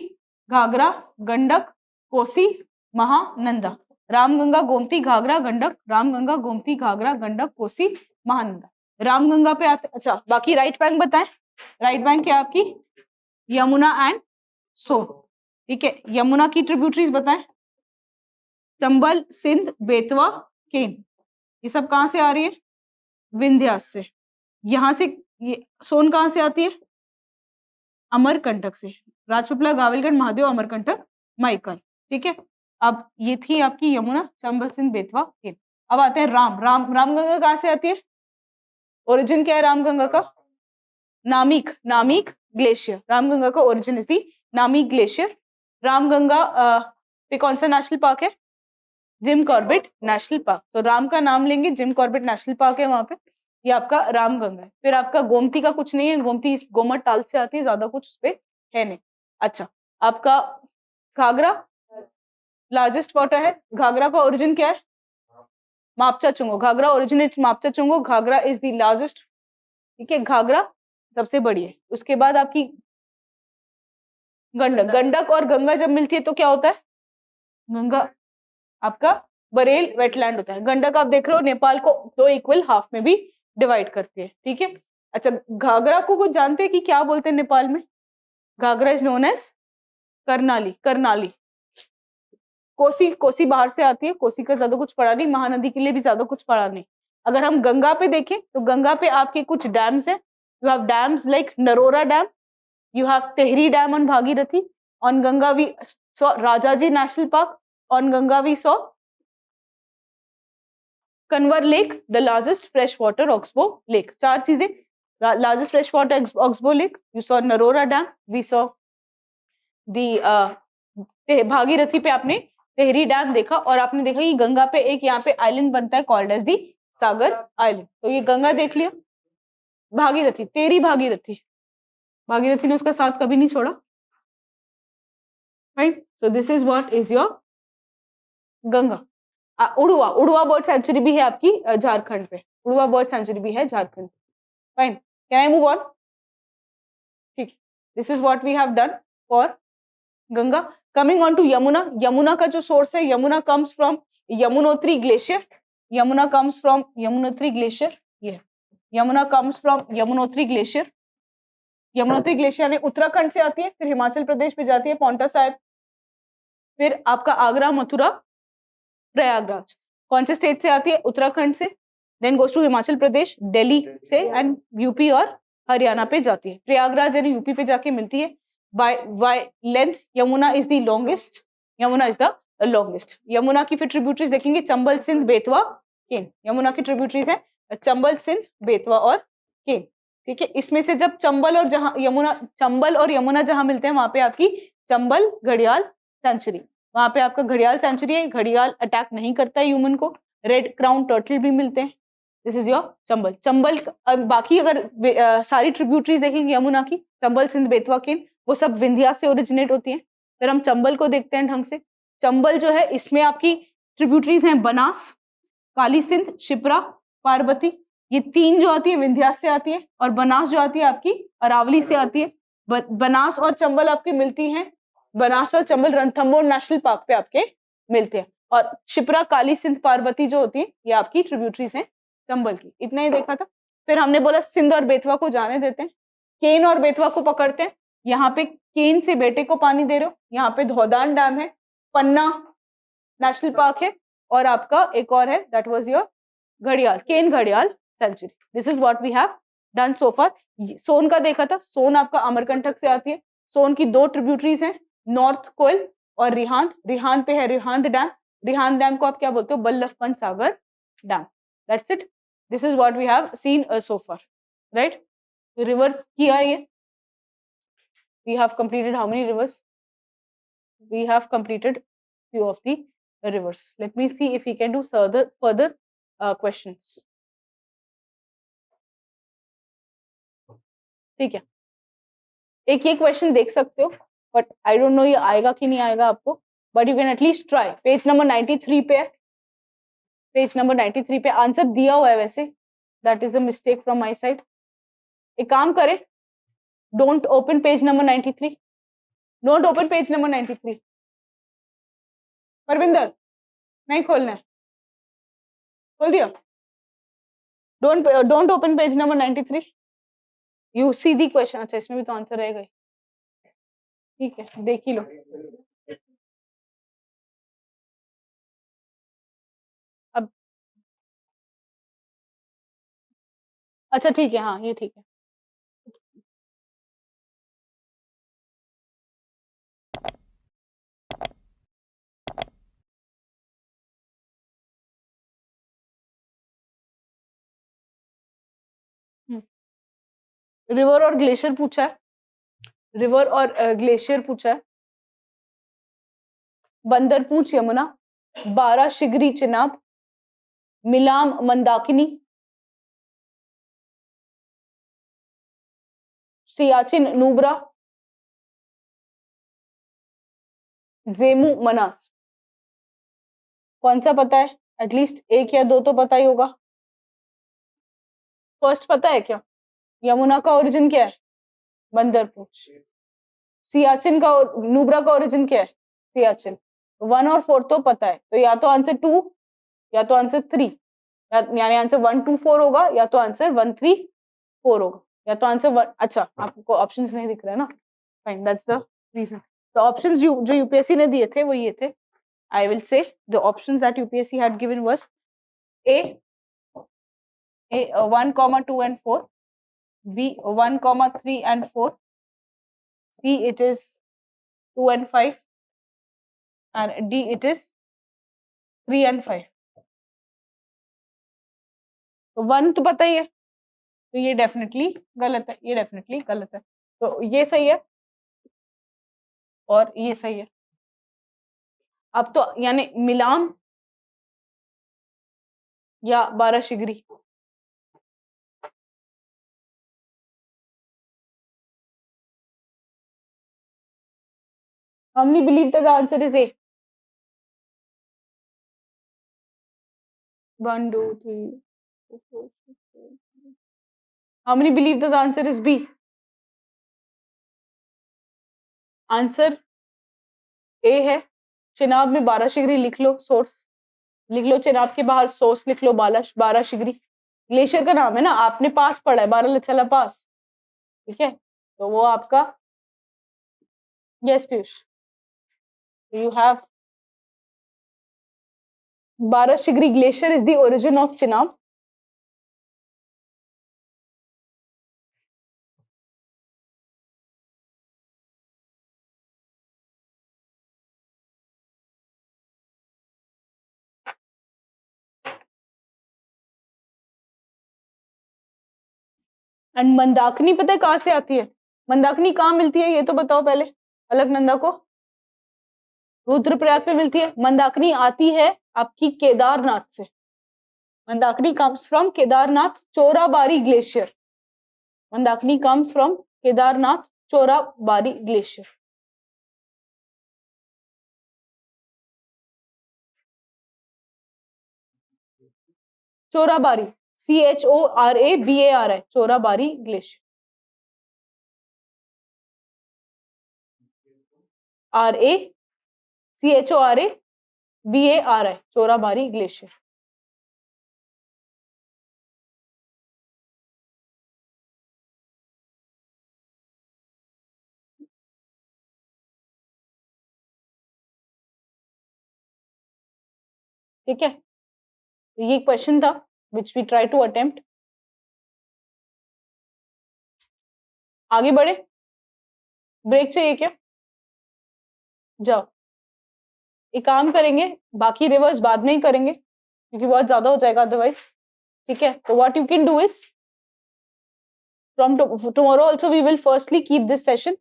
घाघरा, गंडक, कोसी, महानंदा। रामगंगा, गोमती, घाघरा, गंडक, रामगंगा, गोमती, घाघरा, गंडक, कोसी, महानंदा। रामगंगा पे आते, अच्छा बाकी राइट बैंक बताएं। राइट बैंक क्या आपकी, यमुना एंड सोन, ठीक है। यमुना की ट्रिब्यूटरीज बताएं, चंबल, सिंध, बेतवा, केन। ये सब कहां से आ रही है, विंध्यास से। यहां से ये सोन कहां से आती है, अमरकंटक से। राजपीपला, गाविलगढ़, महादेव, अमरकंटक, माइकल, ठीक है। अब ये थी आपकी यमुना, चंबल, सिंध, बेतवा, केन। अब आते हैं रामगंगा कहां से आती है, ओरिजिन क्या है रामगंगा का, नामिक, नामिक ग्लेशियर। रामगंगा का origin is the Namik glacier. Ramganga पे कौन सा नेशनल पार्क है, जिम कॉर्बेट नेशनल पार्क। तो राम का नाम लेंगे, जिम कॉर्बेट नेशनल पार्क है वहां पे, ये आपका रामगंगा है। फिर आपका गोमती का कुछ नहीं है, गोमती गोमत ताल से आती है, ज्यादा कुछ उस पे है नहीं। अच्छा, आपका घाघरा लार्जेस्ट वाटर है, घाघरा का ओरिजिन क्या है, मापचा चुंगो। Ghaghara originate मापचा चुंगो, Ghaghara is the largest, ठीक है, घाघरा सबसे बड़ी है। उसके बाद आपकी गंडक। गंडक और गंगा जब मिलती है तो क्या होता है, गंगा आपका बरेल वेटलैंड होता है। गंडक आप देख रहे हो नेपाल को दो इक्वल हाफ में भी डिवाइड करती है, ठीक है। अच्छा, घाघरा को कुछ जानते हैं कि क्या बोलते हैं नेपाल में, Ghaghra is known as Karnali, Karnali. Kosi, Kosi बाहर से आती है, कोसी का ज्यादा कुछ पढ़ा नहीं, महानदी के लिए भी ज्यादा कुछ पढ़ा नहीं। अगर हम गंगा पे देखें तो गंगा पे आपके कुछ डैम्स हैं। You have dams like Narora dam, you have Tehri Dam on Bhagirathi. On Ganga we saw Rajaji National Park. On Ganga we saw Kanwar Lake, the largest freshwater oxbow lake. चार चीजें, largest freshwater oxbow lake. You saw Narora Dam. We saw the Bhagirathi पे आपने Tehri dam देखा, और आपने देखा कि गंगा पे एक यहाँ पे आइलैंड बनता है called as the Sagar island. तो ये गंगा देख लिया। भागीरथी, तेरी भागीरथी, भागीरथी ने उसका साथ कभी नहीं छोड़ा, right. So this is what is your Ganga. Udhwa, Udhwa bird sanctuary भी है आपकी झारखंड पे, उड़वा बर्ड सेंचुरी भी है Jharkhand. Fine, can I move on, ठीक। This is what we have done for Ganga. Coming on to Yamuna. Yamuna का जो सोर्स है, Yamuna comes from Yamunotri glacier. Yamuna comes from Yamunotri glacier, ये Yamuna comes from Yamunotri glacier. Yamunotri glacier Uttarakhand से आती है, फिर हिमाचल प्रदेश पे जाती है पौंटा साहिब, फिर आपका आगरा, मथुरा, प्रयागराज। कौन से स्टेट से आती है, उत्तराखंड से, then goes to Himachal Pradesh, Delhi से, एंड यूपी और हरियाणा पे जाती है। प्रयागराज यानी यूपी पे जाके मिलती है। By length Yamuna is the longest, Yamuna is the longest. Yamuna की फिर ट्रिब्यूटरीज देखेंगे, चंबल, सिंध, बेतवा, केन। यमुना की ट्रिब्यूटरीज है चंबल, सिंध, बेतवा और केन, ठीक है। इसमें से जब चंबल और जहां यमुना, चंबल और यमुना जहां मिलते हैं वहां पे आपकी चंबल घड़ियाल सेंचुरी, वहां पे आपका घड़ियाल सेंचुरी है। घड़ियाल अटैक नहीं करता है ह्यूमन को। रेड क्राउन टर्टल भी मिलते हैं। This is your Chambal. Chambal बाकी अगर सारी ट्रिब्यूटरीज देखेंगे यमुना की, चंबल, सिंध, बेतवा, केन, वो सब विंध्या से ओरिजिनेट होती हैं। फिर हम चंबल को देखते हैं ढंग से। चंबल जो है इसमें आपकी ट्रिब्यूटरीज हैं बनास, काली सिंध, शिप्रा, पार्वती। ये तीन जो आती है विंध्यास से आती है, और बनास जो आती है आपकी अरावली से आती है। बनास और चंबल आपकी मिलती हैं, बनास और चंबल रणथंभौर नेशनल पार्क पे आपके मिलते हैं। और शिप्रा, काली सिंध, पार्वती जो होती है ये आपकी ट्रिब्यूटरीज हैं चंबल की, इतना ही देखा था। फिर हमने बोला सिंध और बेतवा को जाने देते हैं, केन और बेतवा को पकड़ते हैं। यहाँ पे केन से बेटे को पानी दे रहे हो, यहाँ पे धौदान डैम है, पन्ना नेशनल पार्क है, और आपका एक और है, दैट वाज योर घड़ियाल, केन घड़ियाल century. This is what we have done so फार। सोन का देखा था, सोन आपका अमरकंटक से आती है। सोन की दो ट्रिब्यूटरीज हैं, नॉर्थ कोयल और रिहांद। रिहांद पे है रिहांद डैम, रिहांद डैम को आप क्या बोलते हो, Ballabh Pant Sagar dam. That's it, this is what we have seen so far, right. Reverse किया ये, we have completed how many rivers? We have completed few of the rivers. Let me see if we can do further questions. ठीक है, एक ये question देख सकते हो, but I don't know ये आएगा कि नहीं आएगा आपको, but you can at least try. Page number 93 पे है, पेज नंबर 93 पे आंसर दिया हुआ है वैसे, that is a mistake from my side. एक काम करें, don't open page number 93, don't open page number 93। Parvinder नहीं खोलना है, खोल दिया? Don't open page number 93, you see the question. अच्छा इसमें भी तो आंसर रहेगा, ठीक है देख ही लो। अब अच्छा ठीक है, हाँ ये ठीक है। रिवर और ग्लेशियर पूछा है, रिवर और ग्लेशियर पूछा है। बंदरपूंछ यमुना, बारा शिगरी चिनाब, मिलाम मंदाकिनी, सियाचिन नुब्रा, जेमू मनास। कौन सा पता है? एटलीस्ट एक या दो तो पता ही होगा। फर्स्ट पता है क्या? यमुना का ओरिजिन क्या है? बंदरपूंछ। सियाचिन का नुब्रा का ओरिजिन क्या है? सियाचिन। 1 और 4 तो पता है, तो या तो आंसर 2 या तो आंसर 3, यानी आंसर 1 2 4 होगा, या तो आंसर 1 3 4 होगा, या तो आंसर 1। अच्छा आपको ऑप्शंस नहीं दिख रहे ना, फाइन, दैट्स द रीजन। तो ऑप्शंस जो यूपीएससी ने दिए थे वो ये थे, I will say the options that UPSC had given was a 1, 2 and 4, B 1, 3 and 4, C it is 2 and 5, and D it is 3 and 5। तो 1 तो पता ही है, तो ये डेफिनेटली गलत है, ये डेफिनेटली गलत है, तो ये सही है और ये सही है। अब तो यानी मिलाम या बारा शिगरी, how many believe that the answer is A? 1 2 3 4 5 6 7। How many believe that the answer is B? Answer A है, चिनाब में बारा शिगरी लिख लो, सोर्स लिख लो, चिनाब के बाहर सोर्स लिख लो, बारा शिगरी ग्लेशियर का नाम है ना, आपने पास पढ़ा है, बारालछला पास, ठीक है, तो वो आपका, yes Piyush, you have Bara Shigri glacier is the origin of Chenab. And Mandakini पता है कहाँ से आती है? मंदाकिनी कहाँ मिलती है ये तो बताओ पहले, अलकनंदा को रुद्रप्रयाग पे मिलती है। मंदाकिनी आती है आपकी केदारनाथ से, Mandakini comes from Kedarnath Chorabari glacier, Mandakini comes from Kedarnath Chorabari glacier. Chorabari, CHORABAR है, चोराबारी ग्लेशियर, RACHORABAR है, चोराबारी ग्लेशियर। ठीक है, ये क्वेश्चन था which we try to attempt. आगे बढ़े, ब्रेक चाहिए क्या? जाओ, एक काम करेंगे, बाकी रिवर्स बाद में ही करेंगे क्योंकि बहुत ज्यादा हो जाएगा अदरवाइज। ठीक है, तो what you can do is from tomorrow also we will firstly keep this session